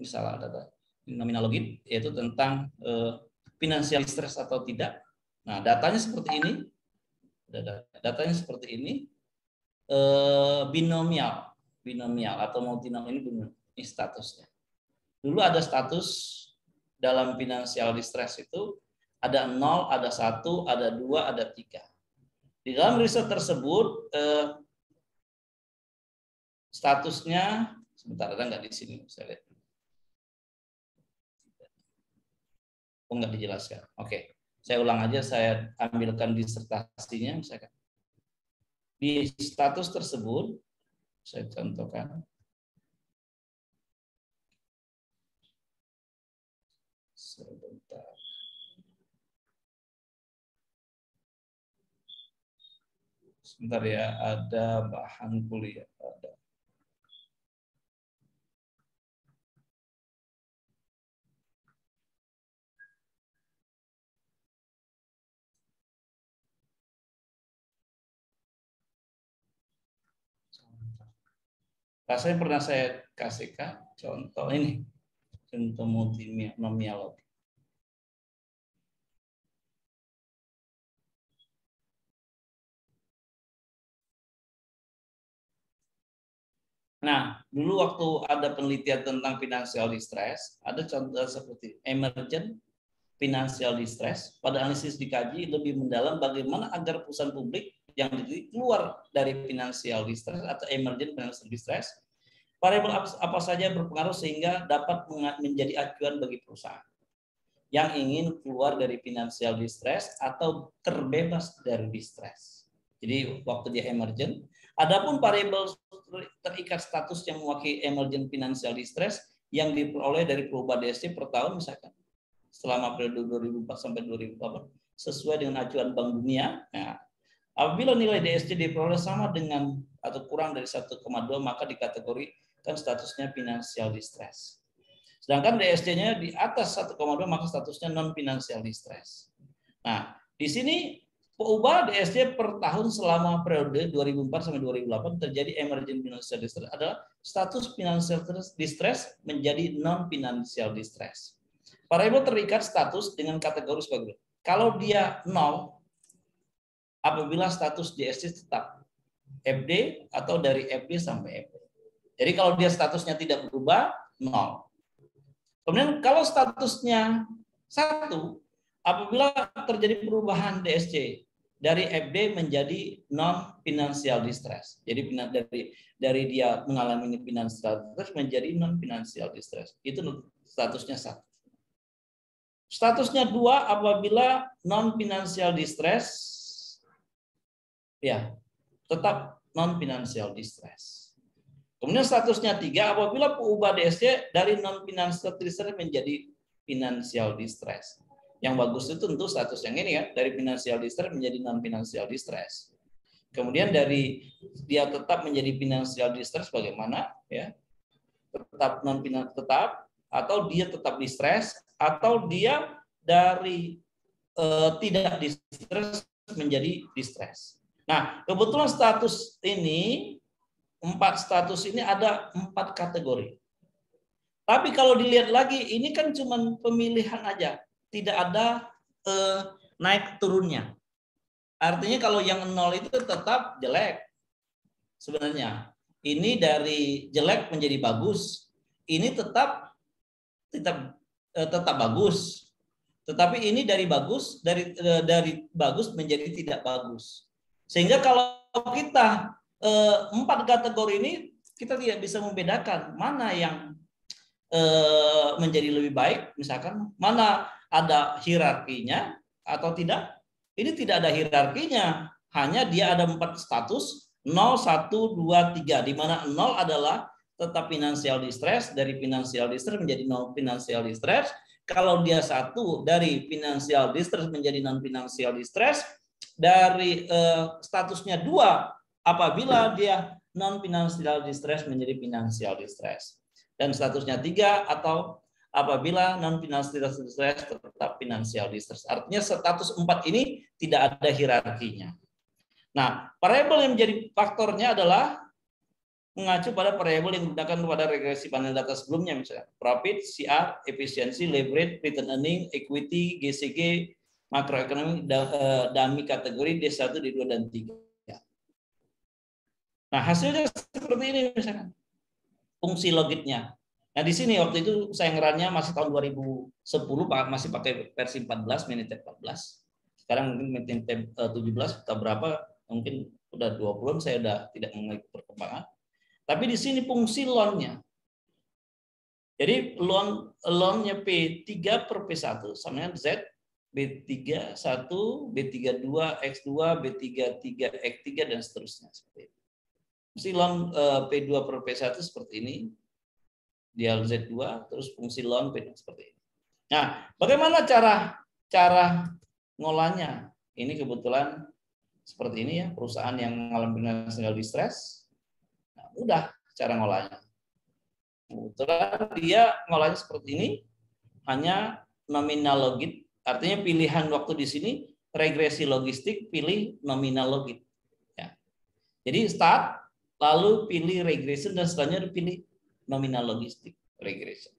misalnya ada nominal logit, yaitu tentang financial distress atau tidak. Nah, datanya seperti ini. Datanya seperti ini. Binomial atau multinomial ini statusnya. Dulu ada status dalam financial distress itu ada 0, ada 1, ada 2, ada 3. Di dalam riset tersebut statusnya sebentar, ada nggak di sini? Saya lihat. Oh, nggak dijelaskan. Oke, saya ulang aja. Saya ambilkan disertasinya. Misalkan di status tersebut, saya contohkan. Sebentar. Sebentar ya, ada bahan kuliah. Ada. Rasanya pernah saya kasihkan contoh ini, contoh multinomial. Nah, dulu waktu ada penelitian tentang financial distress, ada contoh seperti emergent financial distress. Pada analisis dikaji lebih mendalam bagaimana agar perusahaan publik yang keluar dari financial distress atau emergent financial distress, variabel apa saja berpengaruh sehingga dapat menjadi acuan bagi perusahaan yang ingin keluar dari financial distress atau terbebas dari distress. Jadi waktu dia emergent, adapun variabel terikat status yang mewakili emergent financial distress yang diperoleh dari perubahan DSC per tahun misalkan selama periode 2004 sampai 2008 sesuai dengan acuan Bank Dunia. Nah, apabila nilai DSC diperoleh sama dengan atau kurang dari 1,2 maka dikategorikan statusnya financial distress. Sedangkan DSC-nya di atas 1,2 maka statusnya non financial distress. Nah, di sini perubahan DSC per tahun selama periode 2004 sampai 2008 terjadi emergent financial distress adalah status financial distress menjadi non financial distress. Variabel terikat status dengan kategori sebagai kalau dia 0 apabila status DSC tetap FD atau dari FD sampai FD. Jadi kalau dia statusnya tidak berubah, 0. Kemudian kalau statusnya 1, apabila terjadi perubahan DSC dari FD menjadi non financial distress. Jadi dari dia mengalami financial distress menjadi non financial distress. Itu statusnya 1. Statusnya 2 apabila non financial distress, ya tetap non financial distress. Kemudian statusnya 3 apabila perubahan DSC dari non financial distress menjadi financial distress. Yang bagus itu tentu status yang ini ya, dari financial distress menjadi non financial distress. Kemudian dari dia tetap menjadi financial distress bagaimana ya? Tetap non financial tetap, atau dia tetap distress, atau dia dari tidak distress menjadi distress. Nah, kebetulan status ini 4 status ini ada 4 kategori. Tapi kalau dilihat lagi ini kan cuma pemilihan aja, tidak ada naik turunnya. Artinya kalau yang 0 itu tetap jelek. Sebenarnya ini dari jelek menjadi bagus. Ini tetap bagus. Tetapi ini dari bagus bagus menjadi tidak bagus. Sehingga kalau kita 4 kategori ini kita tidak bisa membedakan mana yang menjadi lebih baik, misalkan mana ada hierarkinya atau tidak. Ini tidak ada hierarkinya, hanya dia ada 4 status 0, 1, 2, 3, di mana 0 adalah tetap financial distress, dari financial distress menjadi non financial distress. Kalau dia 1 dari financial distress menjadi non financial distress, dari statusnya 2 apabila dia non financial distress menjadi financial distress, dan statusnya 3 atau apabila non financial distress tetap financial distress. Artinya status 4 ini tidak ada hierarkinya. Nah, variabel yang menjadi faktornya adalah mengacu pada variabel yang digunakan pada regresi panel data sebelumnya, misalnya profit, CR, efisiensi, leverage, return earning, equity, GCG, makroekonomi, dummy kategori D1, D2, dan 3. Nah, hasilnya seperti ini misalkan. Fungsi logiknya. Nah, di sini waktu itu saya ngerannya masih tahun 2010, masih pakai versi 14, Minitab 14. Sekarang mungkin Minitab 17 atau berapa, mungkin udah 20-an, saya udah tidak mengikuti perkembangan. Tapi di sini fungsi loan-nya. Jadi loan-nya P3 per P1 sama dengan Z, B31, B32, X2, B33, X3, dan seterusnya. Seperti itu. Fungsi loan P2 per P1 seperti ini. Dial Z2, terus fungsi loan P2 seperti ini. Nah, bagaimana cara ngolahnya? Ini kebetulan seperti ini ya, perusahaan yang mengalami financial distress. Nah, mudah cara ngolahnya. Kebetulan dia ngolahnya seperti ini, hanya nominal logit, artinya pilihan waktu di sini regresi logistik, pilih nominal logit. Ya. Jadi start, lalu pilih regression, dan selanjutnya pilih nominal logistik regression.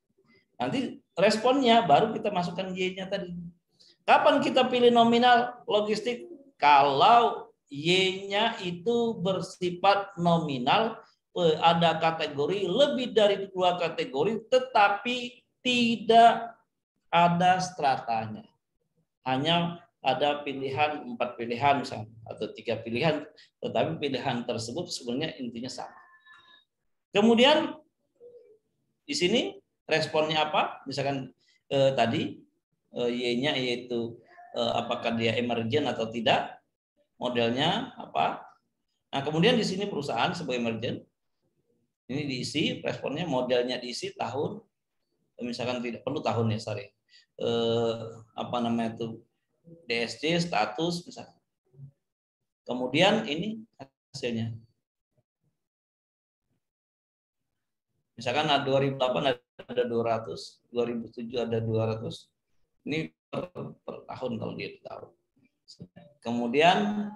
Nanti responnya baru kita masukkan Y-nya tadi. Kapan kita pilih nominal logistik? Kalau Y-nya itu bersifat nominal, ada kategori lebih dari 2 kategori, tetapi tidak ada stratanya. Hanya ada pilihan 4 pilihan misalnya, atau 3 pilihan, tetapi pilihan tersebut sebenarnya intinya sama. Kemudian di sini responnya apa? Misalkan tadi Y-nya yaitu apakah dia emergent atau tidak, modelnya apa. Nah, kemudian di sini perusahaan sebagai emergent, ini diisi responnya, modelnya diisi tahun, misalkan tidak perlu tahun ya, sorry. Apa namanya itu, DSC, status misalkan. Kemudian ini hasilnya. Misalkan 2008 ada 200, 2007 ada 200. Ini per tahun kalau dia tahu. Kemudian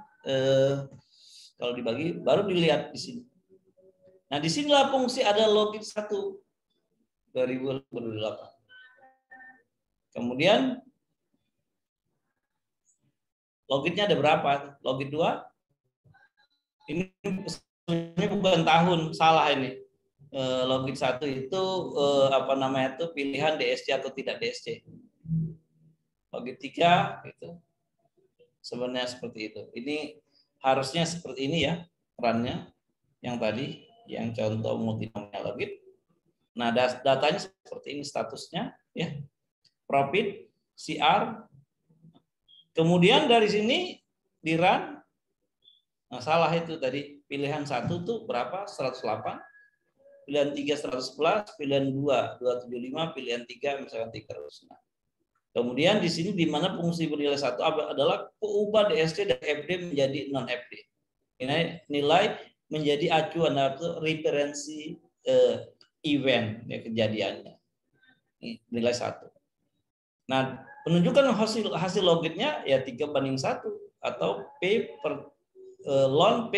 kalau dibagi baru dilihat di sini. Nah, di sinilah fungsi ada logit 1 2008. Kemudian Logitnya ada berapa? Logit 2. Ini bukan tahun, salah ini. Logit 1 itu apa namanya itu pilihan DSC atau tidak DSC. Logit 3 itu sebenarnya seperti itu. Ini harusnya seperti ini ya perannya yang tadi, yang contoh multinomial logit. Nah, datanya seperti ini statusnya ya. Profit, CR. Kemudian dari sini di run. Nah, salah itu tadi. Pilihan 1 tuh berapa? 108. Pilihan 3 111, pilihan 2 275, pilihan 3 misalkan 300. Nah, kemudian di sini di mana fungsi bernilai 1 adalah mengubah DSC dan FD menjadi non FD. Ini nilai menjadi acuan atau referensi event ya, kejadiannya. Ini nilai 1. Nah, penunjukan hasil logitnya ya 3:1 atau P per ln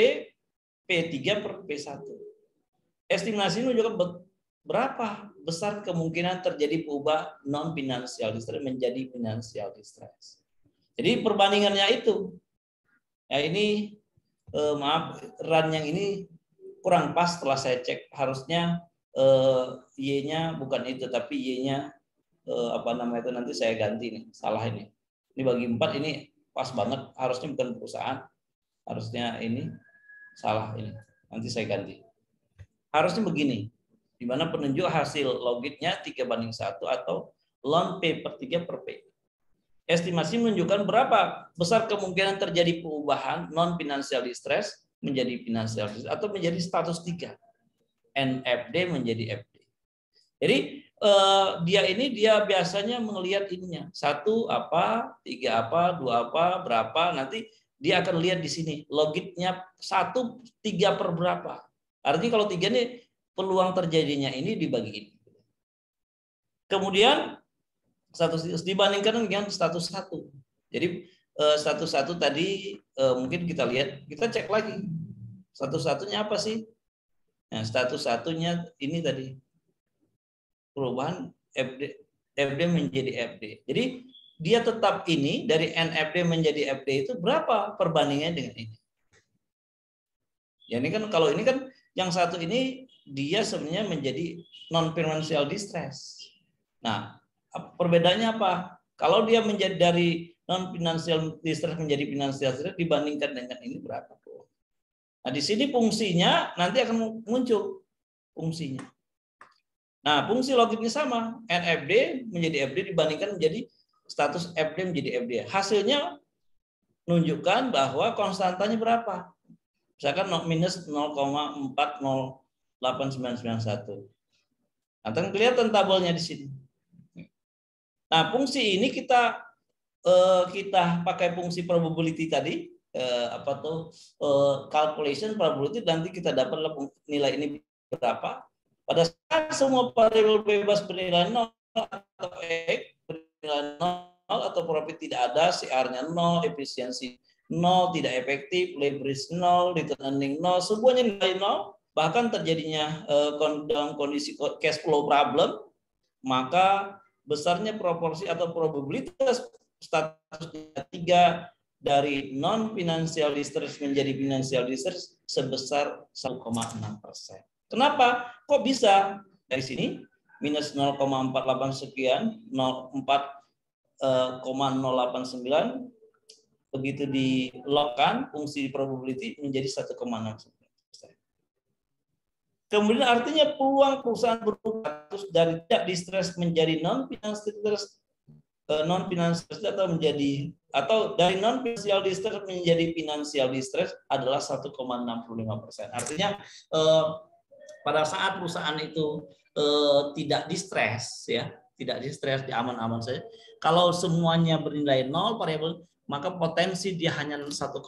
P3 per P1. Estimasi menunjukkan berapa besar kemungkinan terjadi perubahan non financial distress menjadi financial distress. Jadi perbandingannya itu. Ya ini maaf, run yang ini kurang pas setelah saya cek. Harusnya Y-nya bukan itu, tapi Y-nya apa namanya itu nanti saya ganti nih. Salah ini. Ini bagi 4 ini pas banget. Harusnya bukan perusahaan. Harusnya ini salah ini. Nanti saya ganti. Harusnya begini. Di mana penunjuk hasil logitnya 3:1 atau ln P per 3 per P. Estimasi menunjukkan berapa besar kemungkinan terjadi perubahan non financial distress menjadi financial distress atau menjadi status 3. NFD menjadi FD. Jadi dia biasanya melihat ininya. 1 apa, 3 apa, 2 apa, berapa, nanti dia akan lihat di sini logitnya 1 3 per berapa. Artinya kalau 3 ini peluang terjadinya ini dibagi ini. Kemudian status dibandingkan dengan status 1. Jadi status 1 tadi mungkin kita lihat, kita cek lagi. Status 1-nya apa sih? Nah, status 1-nya ini tadi. Perubahan FD menjadi FD. Jadi dia tetap ini dari NFD menjadi FD itu berapa perbandingannya dengan ini? Ya ini kan kalau ini kan yang satu ini dia sebenarnya menjadi non financial distress. Nah, perbedaannya apa? Kalau dia menjadi dari non financial distress menjadi financial distress dibandingkan dengan ini berapa? Nah, di sini fungsinya nanti akan muncul fungsinya. Nah, fungsi logiknya sama. NFD menjadi FD dibandingkan menjadi status FD menjadi FD. Hasilnya menunjukkan bahwa konstantanya berapa? Misalkan minus 0,408991. Nah, kelihatan tabelnya di sini. Nah, fungsi ini kita pakai fungsi probability tadi, calculation probability, nanti kita dapat nilai ini berapa. Pada saat semua variabel bebas bernilai 0 atau X bernilai 0 atau profit tidak ada, CR-nya 0, efisiensi 0, tidak efektif, leverage 0, return earning 0, semuanya nilai 0, bahkan terjadinya dalam kondisi cash flow problem, maka besarnya proporsi atau probabilitas status 3 dari non financial distress menjadi financial distress sebesar 1,6%. Kenapa? Kok bisa? Dari sini minus 0,48 sekian, 0,089 begitu dilogkan fungsi probability menjadi 1,6%. Kemudian artinya peluang perusahaan berubah dari tidak distress menjadi non financial distress atau menjadi dari non financial distress menjadi financial distress adalah 1,65%. Artinya pada saat perusahaan itu tidak distress ya, tidak distress, di aman-aman saja. Kalau semuanya bernilai 0 variabel, maka potensi dia hanya 1,6%,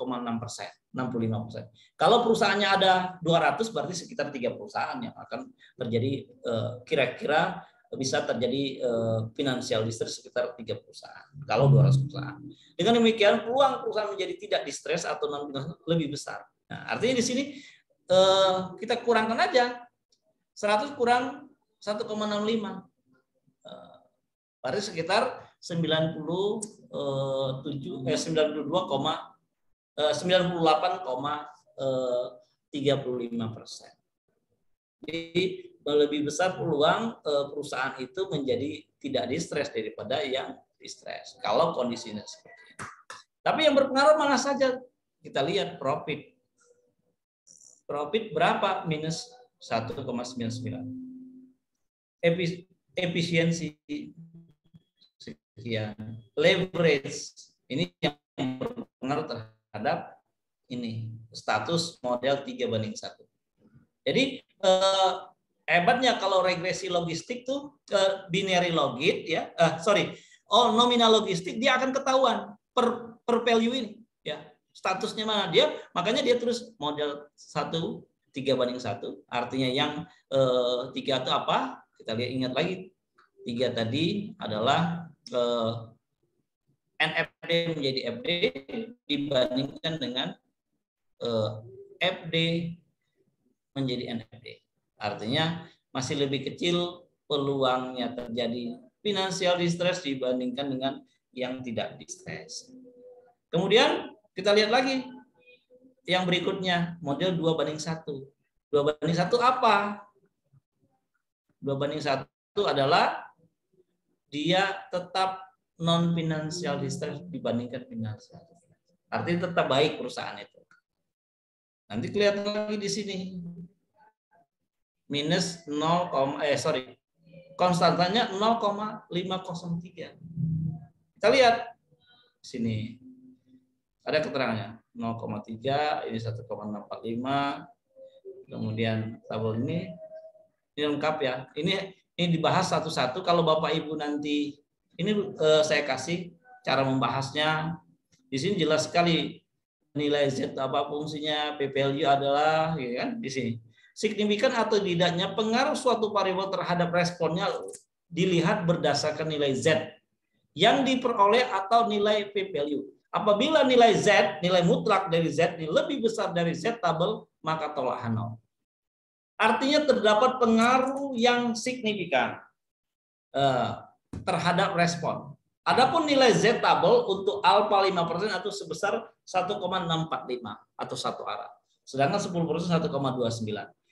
65%. Kalau perusahaannya ada 200, berarti sekitar 3 perusahaan yang akan terjadi kira-kira bisa terjadi financial distress sekitar 3 perusahaan. Kalau 200 perusahaan. Dengan demikian peluang perusahaan menjadi tidak distress atau non lebih besar. Nah, artinya di sini kita kurangkan aja 100 kurang 1,65. Berarti sekitar 98,35%. Jadi lebih besar peluang perusahaan itu menjadi tidak distres daripada yang distres kalau kondisinya seperti ini. Tapi yang berpengaruh mana saja? Kita lihat profit. Profit berapa? Minus 1,99. Efisiensi sekian. Leverage ini yang berpengaruh terhadap ini status model 3:1. Jadi hebatnya kalau regresi logistik tuh binary logit ya, nominal logistik dia akan ketahuan per value ini ya, statusnya mana dia, makanya dia terus model 3:1, artinya yang 3 itu apa? Kita lihat, ingat lagi 3 tadi adalah NFD menjadi FD dibandingkan dengan FD menjadi NFD. Artinya masih lebih kecil peluangnya terjadi financial distress dibandingkan dengan yang tidak distress. Kemudian kita lihat lagi yang berikutnya, model 2:1. 2:1 apa? 2:1 adalah dia tetap non financial distress dibandingkan financial. Artinya tetap baik perusahaan itu. Nanti kelihatan lagi di sini. Minus konstantanya 0,503. Kita lihat sini. Ada keterangannya. 0,3, ini 1,645. Kemudian tabel ini lengkap ya. Ini dibahas satu-satu. Kalau Bapak Ibu nanti ini saya kasih cara membahasnya. Di sini jelas sekali nilai Z apa fungsinya, P value adalah, ya kan, di sini. Signifikan atau tidaknya pengaruh suatu variabel terhadap responnya dilihat berdasarkan nilai Z yang diperoleh atau nilai P value. Apabila nilai Z, nilai mutlak dari Z ini lebih besar dari Z tabel, maka tolak 0. Artinya terdapat pengaruh yang signifikan terhadap respon. Adapun nilai Z tabel untuk alfa 5% atau sebesar 1,645 atau satu arah. Sedangkan 10% 1,29.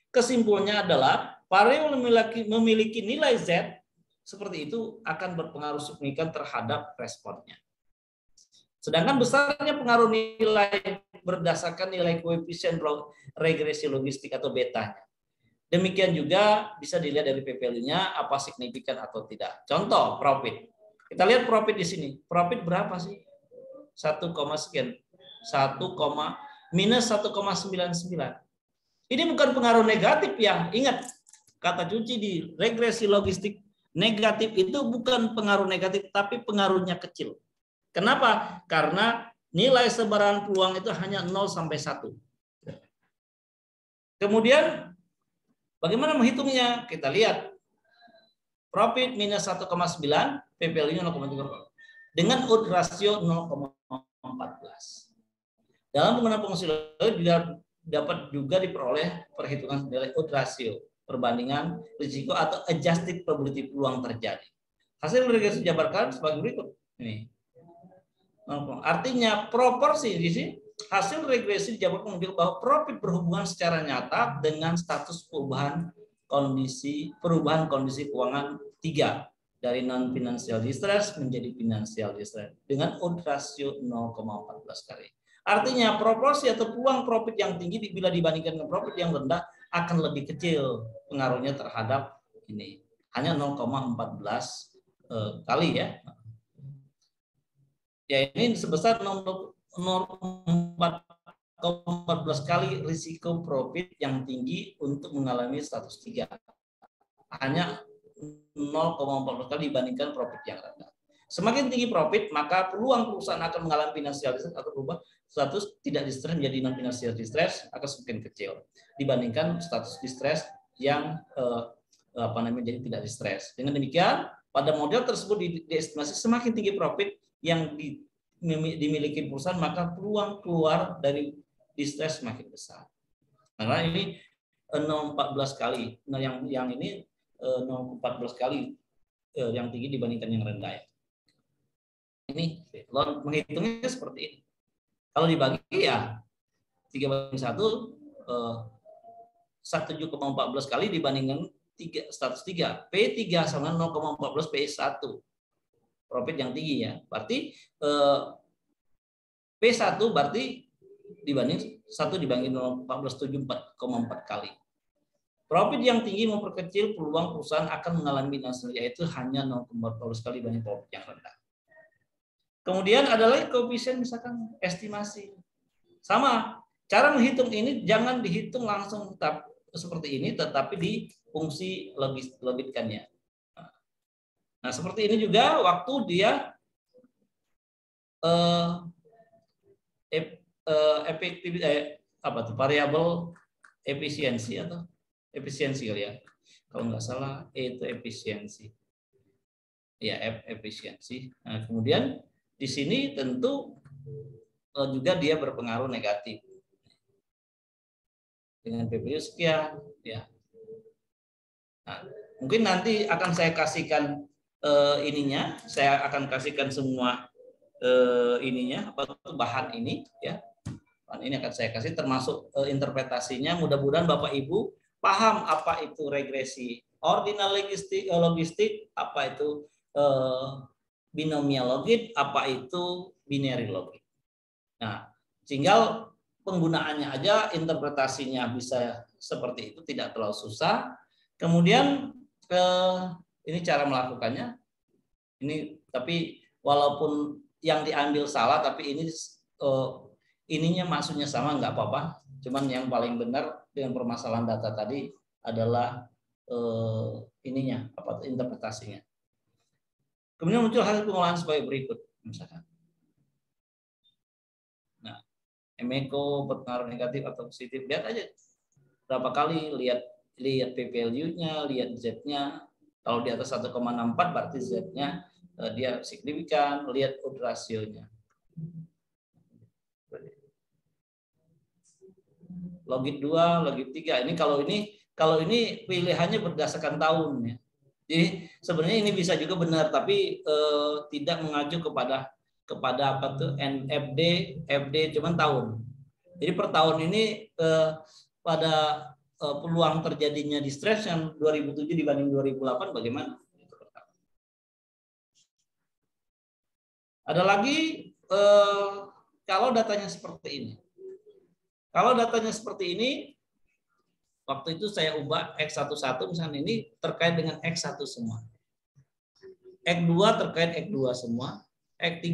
Kesimpulannya adalah variabel memiliki nilai Z seperti itu akan berpengaruh signifikan terhadap responnya. Sedangkan besarnya pengaruh nilai berdasarkan nilai koefisien regresi logistik atau betanya. Demikian juga bisa dilihat dari P value-nya apa signifikan atau tidak. Contoh profit. Kita lihat profit di sini. Profit berapa sih? 1, sekian. Minus 1,99. Ini bukan pengaruh negatif ya. Ingat, kata Cuci di regresi logistik, negatif itu bukan pengaruh negatif, tapi pengaruhnya kecil. Kenapa? Karena nilai sebaran peluang itu hanya 0 sampai 1. Kemudian, bagaimana menghitungnya? Kita lihat. Profit minus 1,9, P value-nya 0,3. Dengan odd ratio 0,14. Dalam penggunaan fungsi logik dapat juga diperoleh perhitungan nilai odd ratio, perbandingan risiko atau adjusted probability peluang terjadi. Hasil regresi dijabarkan sebagai berikut. Ini. Artinya proporsi di sini hasil regresi dijabarkan menunjukkan bahwa profit berhubungan secara nyata dengan status perubahan kondisi keuangan 3 dari non financial distress menjadi financial distress dengan odd ratio 0,14 kali. Artinya proporsi atau peluang profit yang tinggi bila dibandingkan dengan profit yang rendah akan lebih kecil pengaruhnya terhadap ini. Hanya 0,14 kali ya. Ya ini sebesar 0,14 kali risiko profit yang tinggi untuk mengalami status 3. Hanya 0,14 kali dibandingkan profit yang rendah. Semakin tinggi profit, maka peluang perusahaan akan mengalami financial distress atau berubah status tidak distress menjadi non financial distress akan semakin kecil dibandingkan status distress yang jadi tidak distress. Dengan demikian, pada model tersebut diestimasi semakin tinggi profit yang dimiliki perusahaan, maka peluang keluar dari distress semakin besar. Karena ini 0,14 kali. Nah, yang ini 0,14 kali yang tinggi dibandingkan yang rendah. ini menghitungnya seperti ini. Kalau dibagi ya 3/1 17,14 kali dibandingkan 103. P3 sama 0,14 P1. Profit yang tinggi ya. Berarti P1 berarti dibanding 1 dibanding 0,14 74,4 kali. Profit yang tinggi memperkecil peluang perusahaan akan mengalami binasa, yaitu hanya 0,14 kali dibanding profit yang rendah. Kemudian ada lagi koefisien misalkan estimasi. Sama, cara menghitung ini jangan dihitung langsung seperti ini, tetapi di fungsi logitkannya. Nah, seperti ini juga waktu dia variabel efisiensi atau efisiensi kali ya. Kalau nggak salah itu efisiensi. Ya, efisiensi. Nah, kemudian di sini tentu juga dia berpengaruh negatif dengan PPU sekian ya. Nah, mungkin nanti akan saya kasihkan ininya, saya akan kasihkan semua ininya apa itu bahan ini ya. Bahan ini akan saya kasih termasuk interpretasinya. Mudah-mudahan Bapak Ibu paham apa itu regresi ordinal logistik, apa itu binomial logit, apa itu binary logit. Nah, tinggal penggunaannya aja, interpretasinya bisa seperti itu, tidak terlalu susah. Kemudian ini cara melakukannya. Ini tapi walaupun yang diambil salah, tapi ini ininya maksudnya sama, nggak apa-apa. Cuman yang paling benar dengan permasalahan data tadi adalah ininya, apa interpretasinya. Kemudian muncul hasil pengolahan sebagai berikut, misalkan. Nah, MeCo berpengaruh negatif atau positif, lihat aja berapa kali, lihat P value-nya, lihat Z-nya. Kalau di atas 1,64 berarti Z-nya dia signifikan, lihat odds ratio-nya. Logit 2, logit 3. Ini kalau ini pilihannya berdasarkan tahun ya. Jadi sebenarnya ini bisa juga benar, tapi tidak mengacu kepada apa tuh NFD, FD cuman tahun. Jadi per tahun ini pada peluang terjadinya distress yang 2007 dibanding 2008 bagaimana? Ada lagi kalau datanya seperti ini. Kalau datanya seperti ini, waktu itu saya ubah X11 misalnya ini terkait dengan X1 semua. X2 terkait X2 semua, X3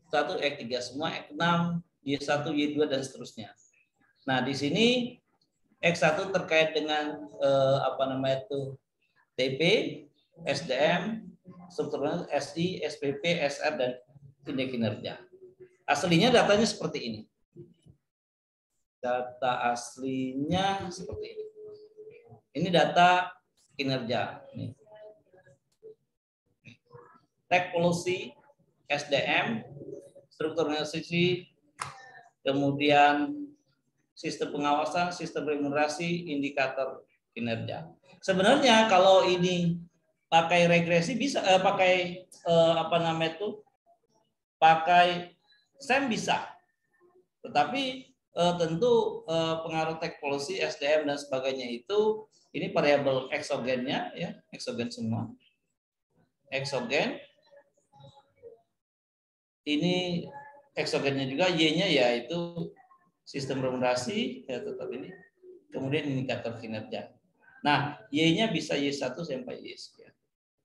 1 X3 semua, X6, Y1, Y2 dan seterusnya. Nah, di sini X1 terkait dengan apa namanya itu TP, SDM, strukturnya SI, SPP, SR dan indeks kinerja. Aslinya datanya seperti ini. Data aslinya seperti ini. Ini data kinerja. Tech policy, SDM, struktur organisasi, kemudian sistem pengawasan, sistem remunerasi, indikator kinerja. Sebenarnya kalau ini pakai regresi bisa, pakai apa namanya itu, pakai SEM bisa. Tetapi tentu pengaruh tech policy, SDM dan sebagainya itu ini variabel eksogennya ya, eksogen semua. Eksogen. Ini eksogennya juga, Y-nya yaitu sistem remunerasi ya tetap ini. Kemudian indikator kinerja. Nah, Y-nya bisa Y1 sampai Y sekian.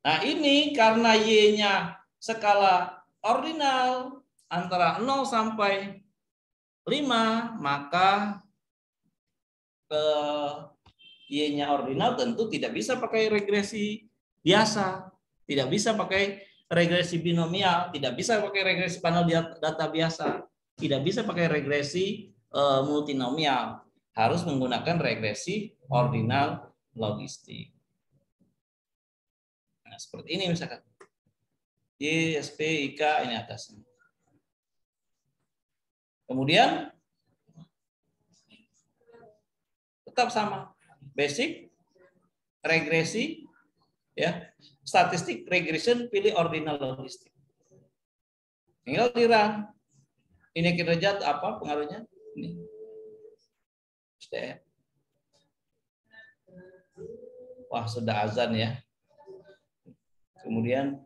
Nah, ini karena Y-nya skala ordinal antara 0 sampai 5, maka Y-nya ordinal tentu tidak bisa pakai regresi biasa, tidak bisa pakai regresi binomial, tidak bisa pakai regresi panel data biasa, tidak bisa pakai regresi multinomial, harus menggunakan regresi ordinal logistik. Nah, seperti ini misalkan. Y, SP, IK ini atasnya. Kemudian tetap sama, basic, regresi, ya, statistik, regression, pilih ordinal logistik. Tinggal dirun. Ini kinerja apa pengaruhnya? Ini. Wah, sudah azan ya. Kemudian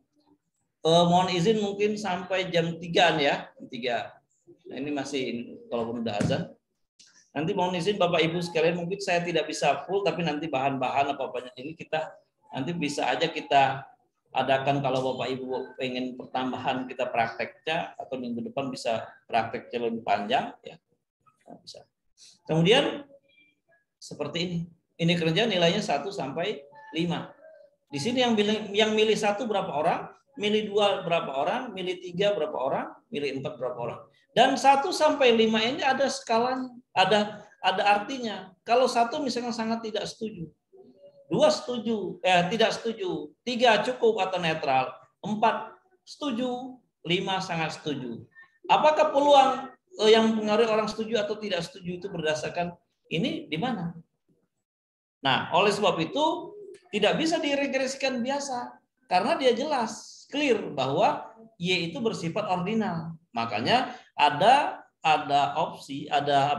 mohon izin mungkin sampai jam 3 ya. 3. Nah, ini masih walaupun udah azan. Nanti mohon izin Bapak Ibu sekalian, mungkin saya tidak bisa full, tapi nanti bahan-bahan apa-apanya ini kita nanti bisa aja kita adakan kalau Bapak Ibu pengen pertambahan kita prakteknya, atau minggu depan bisa prakteknya lebih panjang ya. Nah, bisa. Kemudian seperti ini. Ini kerja nilainya 1 sampai 5. Di sini yang milih 1 berapa orang, milih 2 berapa orang, milih 3 berapa orang, milih 4 berapa orang. Dan 1 sampai 5 ini ada skalanya, ada artinya. Kalau 1 misalnya sangat tidak setuju, 2 setuju, tidak setuju, 3 cukup atau netral, 4 setuju, 5 sangat setuju. Apakah peluang yang mempengaruhi orang setuju atau tidak setuju itu berdasarkan ini di mana? Nah, oleh sebab itu tidak bisa diregresikan biasa karena dia jelas, clear bahwa Y itu bersifat ordinal. Makanya ada opsi, ada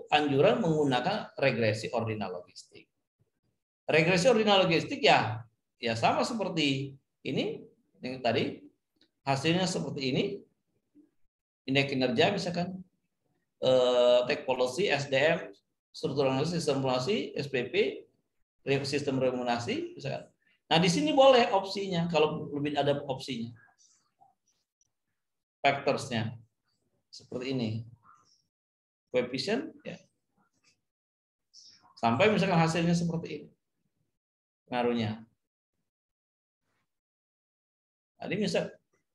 anjuran menggunakan regresi ordinal logistik. Regresi ordinal logistik ya sama seperti ini yang tadi, hasilnya seperti ini. Indeks kinerja misalkan tech policy, SDM, struktur analisis, sistem informasi, SPP, sistem remunerasi misalkan. Nah, di sini boleh opsinya kalau lebih ada opsinya. Factorsnya seperti ini. Coefficient ya. Sampai misalkan hasilnya seperti ini. Pengaruhnya. Tadi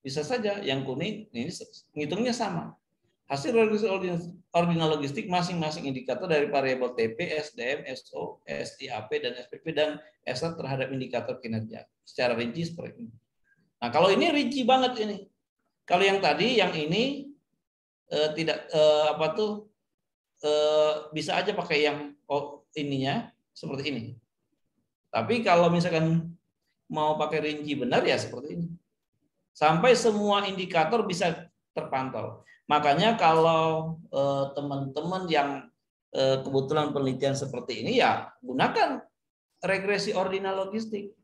bisa saja yang kuning ini ngitungnya sama. Hasil regresi ordinal logistik masing-masing indikator dari variabel TP, SDM, SO, SIAP, dan SPP dan SR terhadap indikator kinerja. Secara rinci seperti ini. Nah, kalau ini rinci banget ini. Kalau yang tadi, yang ini tidak bisa aja pakai yang ininya seperti ini. Tapi kalau misalkan mau pakai rinci benar ya seperti ini. Sampai semua indikator bisa terpantau. Makanya kalau teman-teman yang kebetulan penelitian seperti ini ya gunakan regresi ordinal logistik.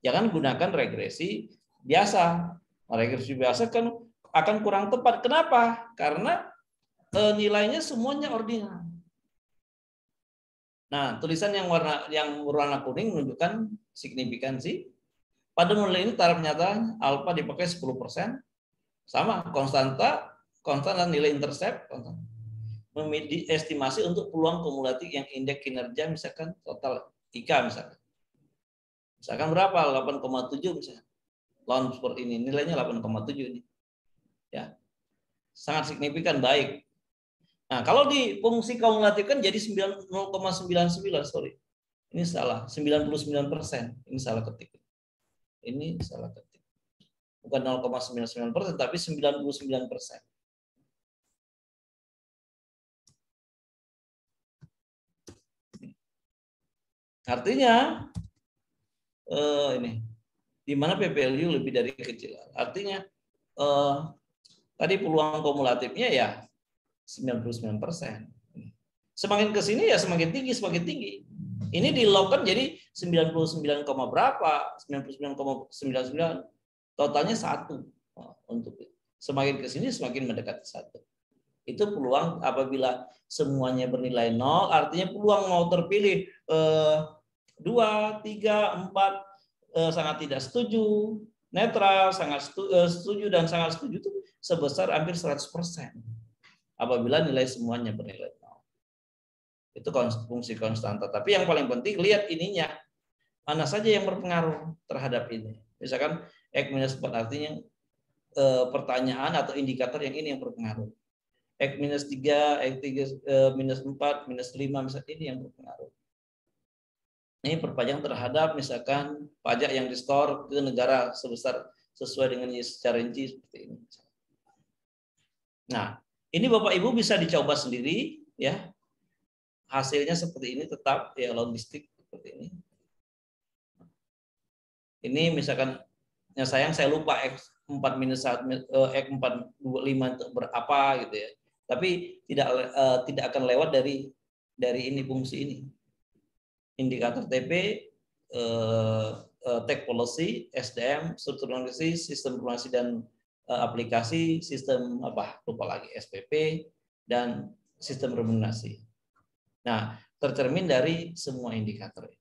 Jangan gunakan regresi biasa. Regresi biasa kan akan kurang tepat. Kenapa? Karena nilainya semuanya ordinal. Nah, tulisan yang warna kuning menunjukkan signifikansi. Pada nilai ini taraf nyata alfa dipakai 10%. Sama konstan nilai intercept estimasi untuk peluang kumulatif yang indeks kinerja misalkan total IK misalkan berapa 8,7 misalnya lawan seperti ini nilainya 8,7 ini ya sangat signifikan baik. Nah, kalau di fungsi kumulatif kan jadi 0,99 sorry ini salah 99% ini salah ketik bukan 0,99% tapi 99%. Artinya ini di mana PPLU lebih dari kecil. Artinya tadi peluang kumulatifnya ya 99%. Semakin ke sini ya semakin tinggi. Ini di log kan jadi 99, berapa? 99,99. Totalnya 1 untuk semakin ke sini semakin mendekati 1. Itu peluang apabila semuanya bernilai 0, artinya peluang mau terpilih 2, 3, 4 sangat tidak setuju, netral, sangat setuju dan sangat setuju itu sebesar hampir 100%. Apabila nilai semuanya bernilai 0. Itu fungsi konstanta. Tapi yang paling penting lihat ininya. Mana saja yang berpengaruh terhadap ini. Misalkan X-4 artinya pertanyaan atau indikator yang ini yang berpengaruh. X-3, X3 -4, -5 misalnya ini yang berpengaruh. Ini perpanjangan terhadap misalkan pajak yang disetor ke negara sebesar sesuai dengan secara rinci seperti ini. Nah, ini Bapak Ibu bisa dicoba sendiri ya. Hasilnya seperti ini tetap ya logistik seperti ini. Ini misalkan Ya sayang saya lupa X4 minus 1, X425 itu berapa gitu ya. Tapi tidak akan lewat dari ini fungsi ini. Indikator TP, tech policy, SDM, struktur organisasi, sistem informasi dan aplikasi, sistem lupa lagi, SPP, dan sistem remunerasi. Nah, tercermin dari semua indikator ini.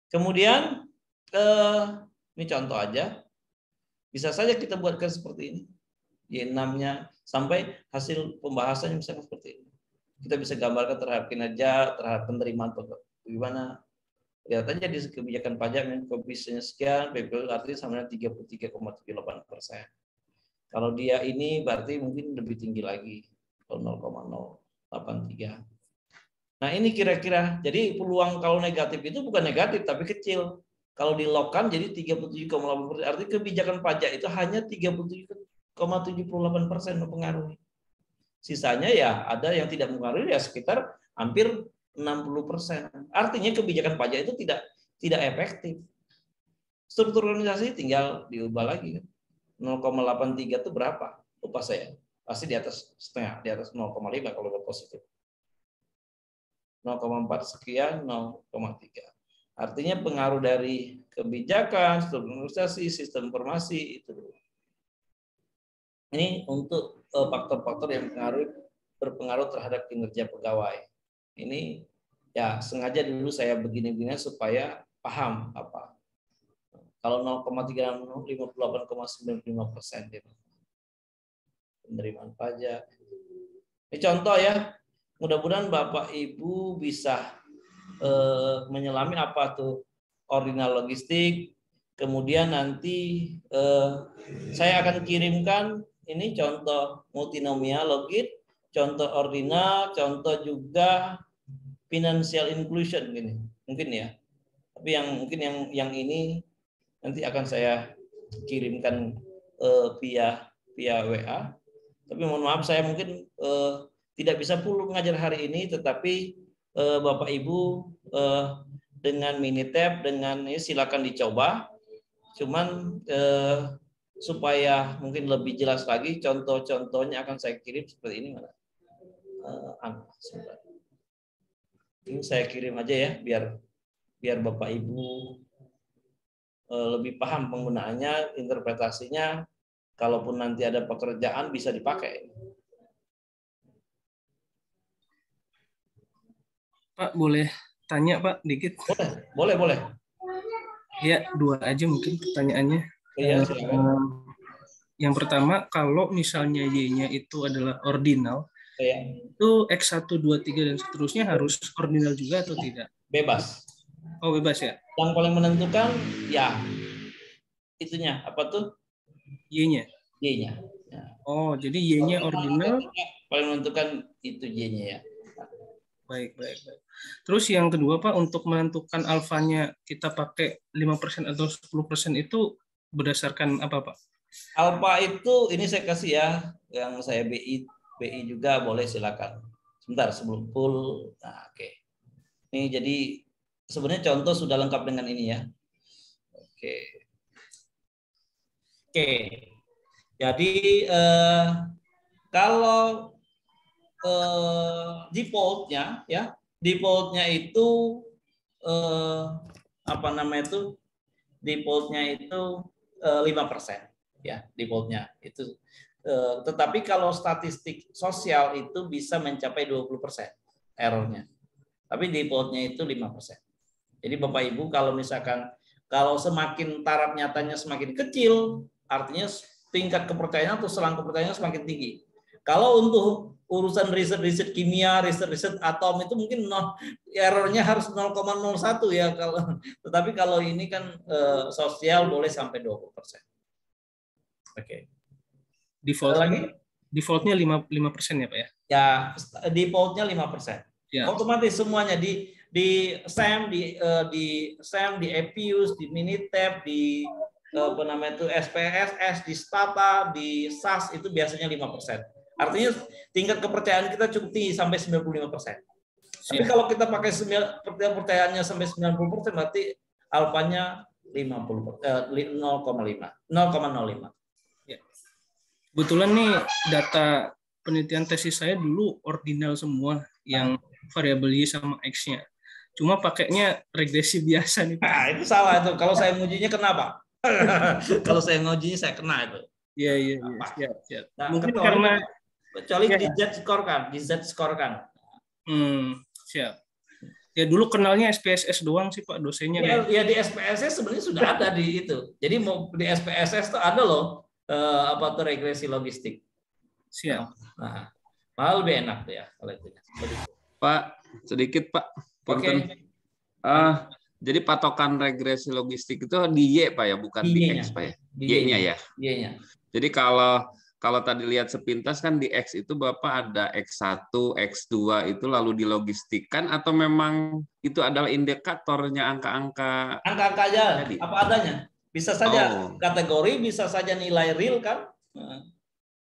Kemudian ini contoh aja, bisa saja kita buatkan seperti ini, Y6-nya sampai hasil pembahasannya misalnya seperti ini. Kita bisa gambarkan terhadap kinerja, terhadap penerimaan bagaimana. Lihat aja di kebijakan pajak yang koefisiennya sekian, PPL artinya sama dengan 33,78%. Kalau dia ini berarti mungkin lebih tinggi lagi, 0,083. Nah ini kira-kira, jadi peluang kalau negatif itu bukan negatif tapi kecil. Kalau di-lock-kan jadi 37,8%, artinya kebijakan pajak itu hanya 37,78% mempengaruhi. Sisanya ya ada yang tidak mempengaruhi ya sekitar hampir 60%. Artinya kebijakan pajak itu tidak efektif. Struktur organisasi tinggal diubah lagi kan. 0,83 itu berapa? Lupa saya. Pasti di atas setengah, di atas 0,5 kalau udah positif. 0,4 sekian, 0,3. Artinya pengaruh dari kebijakan, struktur organisasi, sistem informasi itu. Ini untuk faktor-faktor yang berpengaruh terhadap kinerja pegawai. Ini ya sengaja dulu saya begini-begini supaya paham apa. Kalau 0,3 58,95% gitu. Penerimaan pajak. Ini contoh ya. Mudah-mudahan Bapak Ibu bisa menyelami apa tuh ordinal logistik. Kemudian nanti saya akan kirimkan ini contoh multinomial logit, contoh ordinal, contoh juga financial inclusion gini. Mungkin ya. Tapi yang mungkin yang ini nanti akan saya kirimkan via WA. Tapi mohon maaf saya mungkin tidak bisa full mengajar hari ini, tetapi Bapak Ibu dengan Minitab dengan ini silakan dicoba. Cuman supaya mungkin lebih jelas lagi contoh-contohnya akan saya kirim seperti ini mana? Ini saya kirim aja ya biar Bapak Ibu lebih paham penggunaannya, interpretasinya. Kalaupun nanti ada pekerjaan bisa dipakai. Pak, boleh tanya Pak dikit? Boleh. Ya, 2 aja mungkin pertanyaannya. Iya, silakan. Yang pertama, kalau misalnya Y-nya itu adalah ordinal, itu X1, 2, 3 dan seterusnya harus ordinal juga atau tidak? Bebas. Oh, bebas ya? Yang paling menentukan ya itunya apa tuh? Y-nya. Y-nya. Ya. Oh, jadi Y-nya ordinal. Paling menentukan itu Y-nya ya. Baik. Terus yang kedua Pak, untuk menentukan alfanya kita pakai 5% atau 10% itu berdasarkan apa Pak? Alfa itu ini saya kasih ya, yang saya BI juga boleh silakan. Sebentar sebelum full. Nah, oke. Ini jadi sebenarnya contoh sudah lengkap dengan ini ya. Oke. Jadi kalau defaultnya itu apa namanya itu defaultnya itu 5% ya defaultnya itu. Tetapi kalau statistik sosial itu bisa mencapai 20% errornya. Tapi defaultnya itu 5%. Jadi Bapak Ibu kalau misalkan kalau semakin taraf nyatanya semakin kecil, artinya tingkat kepercayaan atau selang kepercayaan semakin tinggi. Kalau untuk urusan riset kimia, riset atom itu mungkin errornya harus 0,01 ya kalau. Tetapi kalau ini kan sosial boleh sampai 20%. Oke. Defaultnya 5% ya Pak ya? Ya, defaultnya 5%. Ya. Otomatis semuanya di SEM, di EPIUS, di Minitab, di apa namanya itu SPSS, di Stata, di SAS itu biasanya 5%. Artinya tingkat kepercayaan kita cukup tinggi sampai 95%. Tapi kalau kita pakai kepercayaannya sampai 90% berarti alfanya 0,05. Ya. Kebetulan nih data penelitian tesis saya dulu ordinal semua yang variabel Y sama X-nya. Cuma pakainya regresi biasa nih Pak. Nah, itu salah itu. Kalau saya ngujinya kenapa? Kalau saya ngujinya saya kena itu. Iya. Siap. Nah, Mungkin karena kecuali ya. di Z score kan. Siap. Ya dulu kenalnya SPSS doang sih Pak dosennya. Ya di SPSS sebenarnya sudah ada di itu. Jadi mau di SPSS tuh ada loh apa tuh regresi logistik. Siap. Nah, malah lebih enak tuh ya kalau itu. Pak, sedikit Pak. Oke. Jadi patokan regresi logistik itu di Y Pak ya, bukan di X Pak ya? Y-nya ya. Y-nya. Jadi kalau tadi lihat sepintas kan di X itu Bapak ada X1, X2 itu lalu dilogistikkan atau memang itu adalah indikatornya angka-angka? Angka-angka aja, apa adanya. Bisa saja kategori, bisa saja nilai real kan.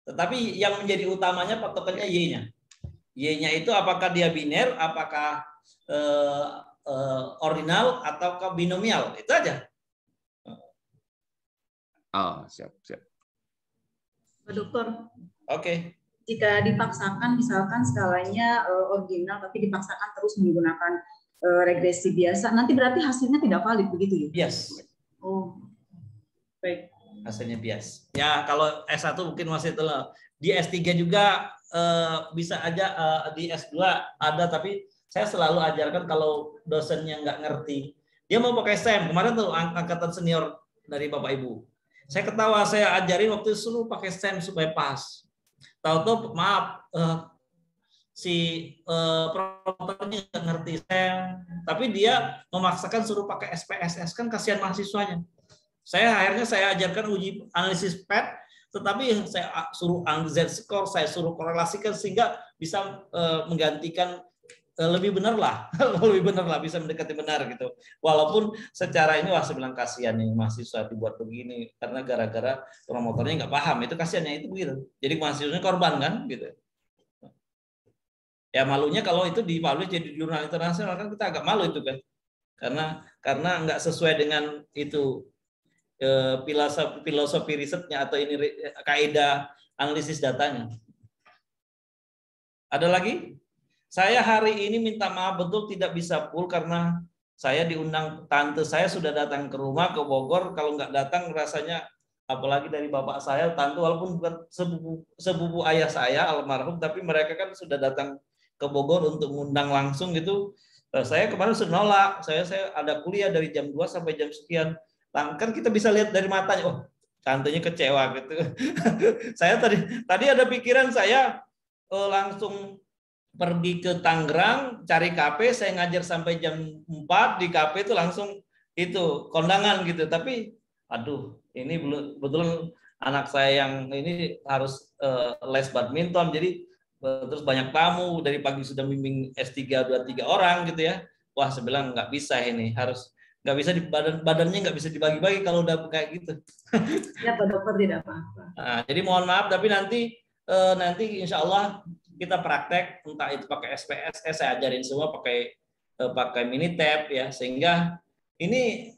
Tetapi yang menjadi utamanya patokannya Y-nya. Y-nya itu apakah dia biner, apakah ordinal, ataukah binomial. Itu aja. Siap. Pak Dokter. Oke. Jika dipaksakan misalkan skalanya ordinal tapi dipaksakan terus menggunakan regresi biasa, nanti berarti hasilnya tidak valid begitu ya? Yes. Oh. Baik. Hasilnya bias. Ya kalau S1 mungkin masih telah. Di S3 juga bisa aja, di S2 ada, tapi saya selalu ajarkan kalau dosennya nggak ngerti, dia mau pakai SEM. Kemarin tuh angkatan senior dari Bapak Ibu. Saya ketawa, saya ajarin waktu itu suruh pakai SEM supaya pas. Tahu-tahu maaf, si promotornya nggak ngerti SEM, tapi dia memaksakan suruh pakai SPSS, kan kasihan mahasiswanya. Akhirnya saya ajarkan uji analisis PET, tetapi saya suruh Z-score, saya suruh korelasikan sehingga bisa menggantikan lebih benar lah, bisa mendekati benar gitu. Walaupun secara ini saya bilang kasihan nih mahasiswa dibuat begini karena gara-gara promotornya nggak paham, itu kasihannya itu begitu. Jadi mahasiswanya korban kan gitu. Ya malunya kalau itu dipublish jadi jurnal internasional kan kita agak malu itu kan, karena nggak sesuai dengan itu filosofi risetnya atau ini kaidah analisis datanya. Ada lagi? Saya hari ini minta maaf betul tidak bisa full karena saya diundang, tante saya sudah datang ke rumah ke Bogor. Kalau nggak datang rasanya, apalagi dari bapak saya, tante walaupun bukan sepupu ayah saya almarhum, tapi mereka kan sudah datang ke Bogor untuk mengundang langsung gitu. Saya kemarin sudah nolak. Saya ada kuliah dari jam 2 sampai jam sekian. Kan kita bisa lihat dari matanya, oh tantenya kecewa gitu. Saya tadi ada pikiran saya langsung pergi ke Tangerang cari kafe, saya ngajar sampai jam 4 di kafe itu langsung itu kondangan gitu. Tapi aduh, ini betul anak saya yang ini harus les badminton, jadi terus banyak tamu, dari pagi sudah bimbing S3 2-3 orang gitu ya. Wah, saya bilang nggak bisa ini, harus nggak bisa di badannya nggak bisa dibagi-bagi kalau udah kayak gitu. Ya Pak Dokter, tidak apa-apa. Nah, jadi mohon maaf, tapi nanti insya Allah kita praktek, entah itu pakai SPSS, saya ajarin semua pakai Minitab ya, sehingga ini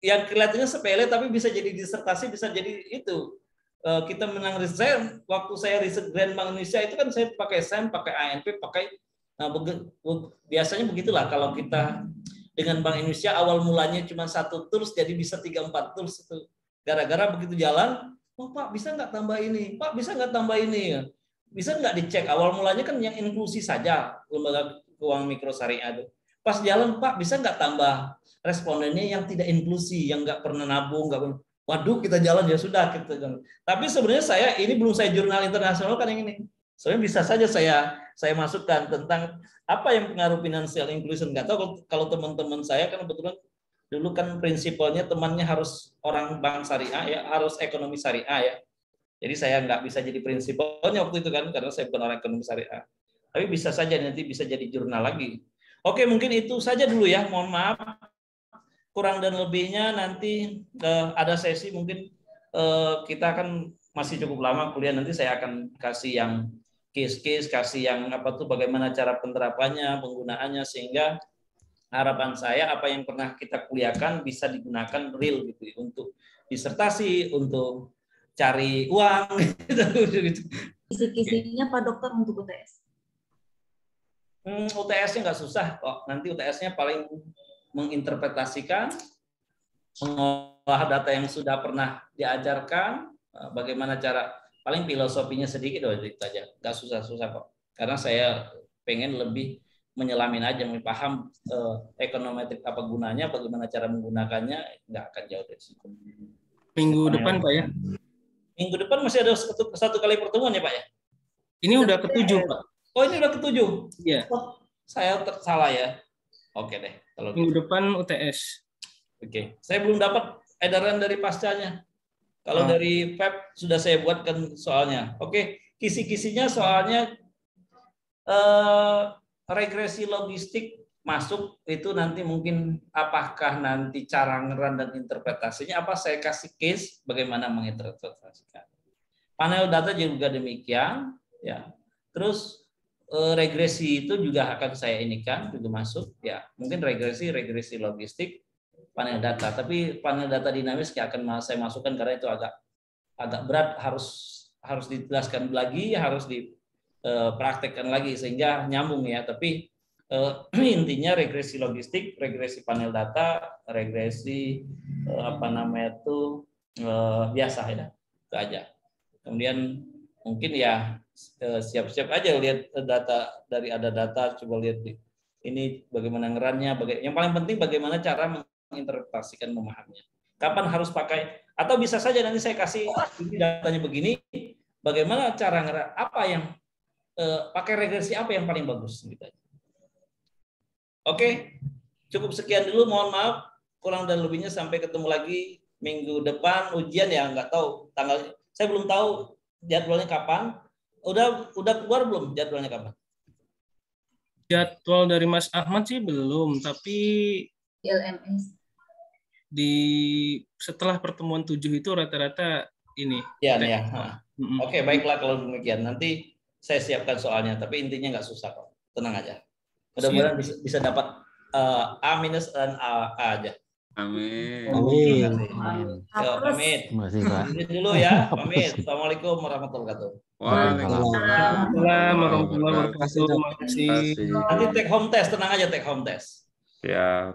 yang kelihatannya sepele tapi bisa jadi disertasi, bisa jadi itu. Kita menang riset. Waktu saya riset Grand Bank Indonesia itu kan saya pakai SEM, pakai ANP, biasanya begitulah kalau kita dengan Bank Indonesia awal mulanya cuma 1 tools jadi bisa 3-4 tools itu. Gara-gara begitu jalan, oh Pak bisa nggak tambah ini, Pak bisa nggak tambah ini, bisa nggak dicek. Awal mulanya kan yang inklusi saja lembaga keuangan mikro syariah itu. Pas jalan Pak bisa nggak tambah respondennya yang tidak inklusi, yang nggak pernah nabung, nggak pernah. Waduh kita jalan ya sudah gitu kan. Tapi sebenarnya ini belum saya jurnal internasional kan yang ini. Sebenarnya bisa saja saya masukkan tentang apa yang pengaruh financial inclusion. Nggak tahu kalau teman-teman saya kan kebetulan dulu kan prinsipalnya temannya harus orang bank syariah ya, harus ekonomi syariah ya. Jadi saya nggak bisa jadi prinsipalnya waktu itu kan karena saya bukan orang ekonomi syariah. Tapi bisa saja nanti bisa jadi jurnal lagi. Oke, mungkin itu saja dulu ya. Mohon maaf kurang dan lebihnya, nanti ada sesi mungkin kita kan masih cukup lama kuliah, nanti saya akan kasih yang case-case, kasih yang apa tuh bagaimana cara penerapannya, penggunaannya, sehingga harapan saya apa yang pernah kita kuliahkan bisa digunakan real gitu ya, untuk disertasi, untuk cari uang gitu. Kisi-kisinya Pak Dokter untuk UTS. UTS-nya nggak susah kok. Nanti UTS-nya paling menginterpretasikan, mengolah data yang sudah pernah diajarkan, bagaimana cara, paling filosofinya sedikit itu aja, nggak susah-susah kok. Karena saya pengen lebih menyelamin aja, paham ekonometrik apa gunanya, bagaimana cara menggunakannya, nggak akan jauh dari situ. Minggu depan Pak ya? Minggu depan masih ada satu kali pertemuan ya Pak ya? Ini udah ke-7 Pak. Oh ini udah ke-7? Iya. Oh, saya salah ya. Oke deh. Kalau minggu depan UTS. Oke. Saya belum dapat edaran dari pascanya. Kalau dari PEP sudah saya buatkan soalnya. Oke. Kisi-kisinya soalnya regresi logistik masuk itu nanti mungkin apakah nanti cara ngeran dan interpretasinya apa saya kasih case bagaimana menginterpretasikan. Panel data juga demikian ya. Terus regresi itu juga akan saya inikan juga masuk ya. Mungkin regresi logistik panel data, tapi panel data dinamis akan saya masukkan karena itu agak berat, harus dijelaskan lagi, harus dipraktekkan lagi sehingga nyambung ya. Tapi intinya regresi logistik, regresi panel data, regresi biasa ya, itu aja. Kemudian mungkin ya siap-siap aja lihat data, dari ada data coba lihat ini bagaimana ngerannya, yang paling penting bagaimana cara menginterpretasikan, memahaminya. Kapan harus pakai, atau bisa saja nanti saya kasih ini datanya begini, bagaimana cara ngeran, apa yang pakai regresi apa yang paling bagus gitu aja. Oke, cukup sekian dulu, mohon maaf kurang dan lebihnya, sampai ketemu lagi minggu depan ujian ya, nggak tahu tanggalnya, saya belum tahu jadwalnya kapan. Udah keluar belum jadwalnya kapan? Jadwal dari Mas Ahmad sih belum, tapi Di LMS. Setelah pertemuan 7 itu rata-rata ini. Ya. Oke, baiklah kalau demikian. Nanti saya siapkan soalnya, tapi intinya nggak susah kok. Tenang aja. Mudah-mudahan bisa dapat A- dan A aja. Amin. Pamit. Masih Pak. Ini dulu ya, pamit. Assalamualaikum warahmatullahi wabarakatuh. Waalaikumsalam warahmatullahi wabarakatuh. Terima kasih. Nanti take home test, tenang aja take home test. Ya.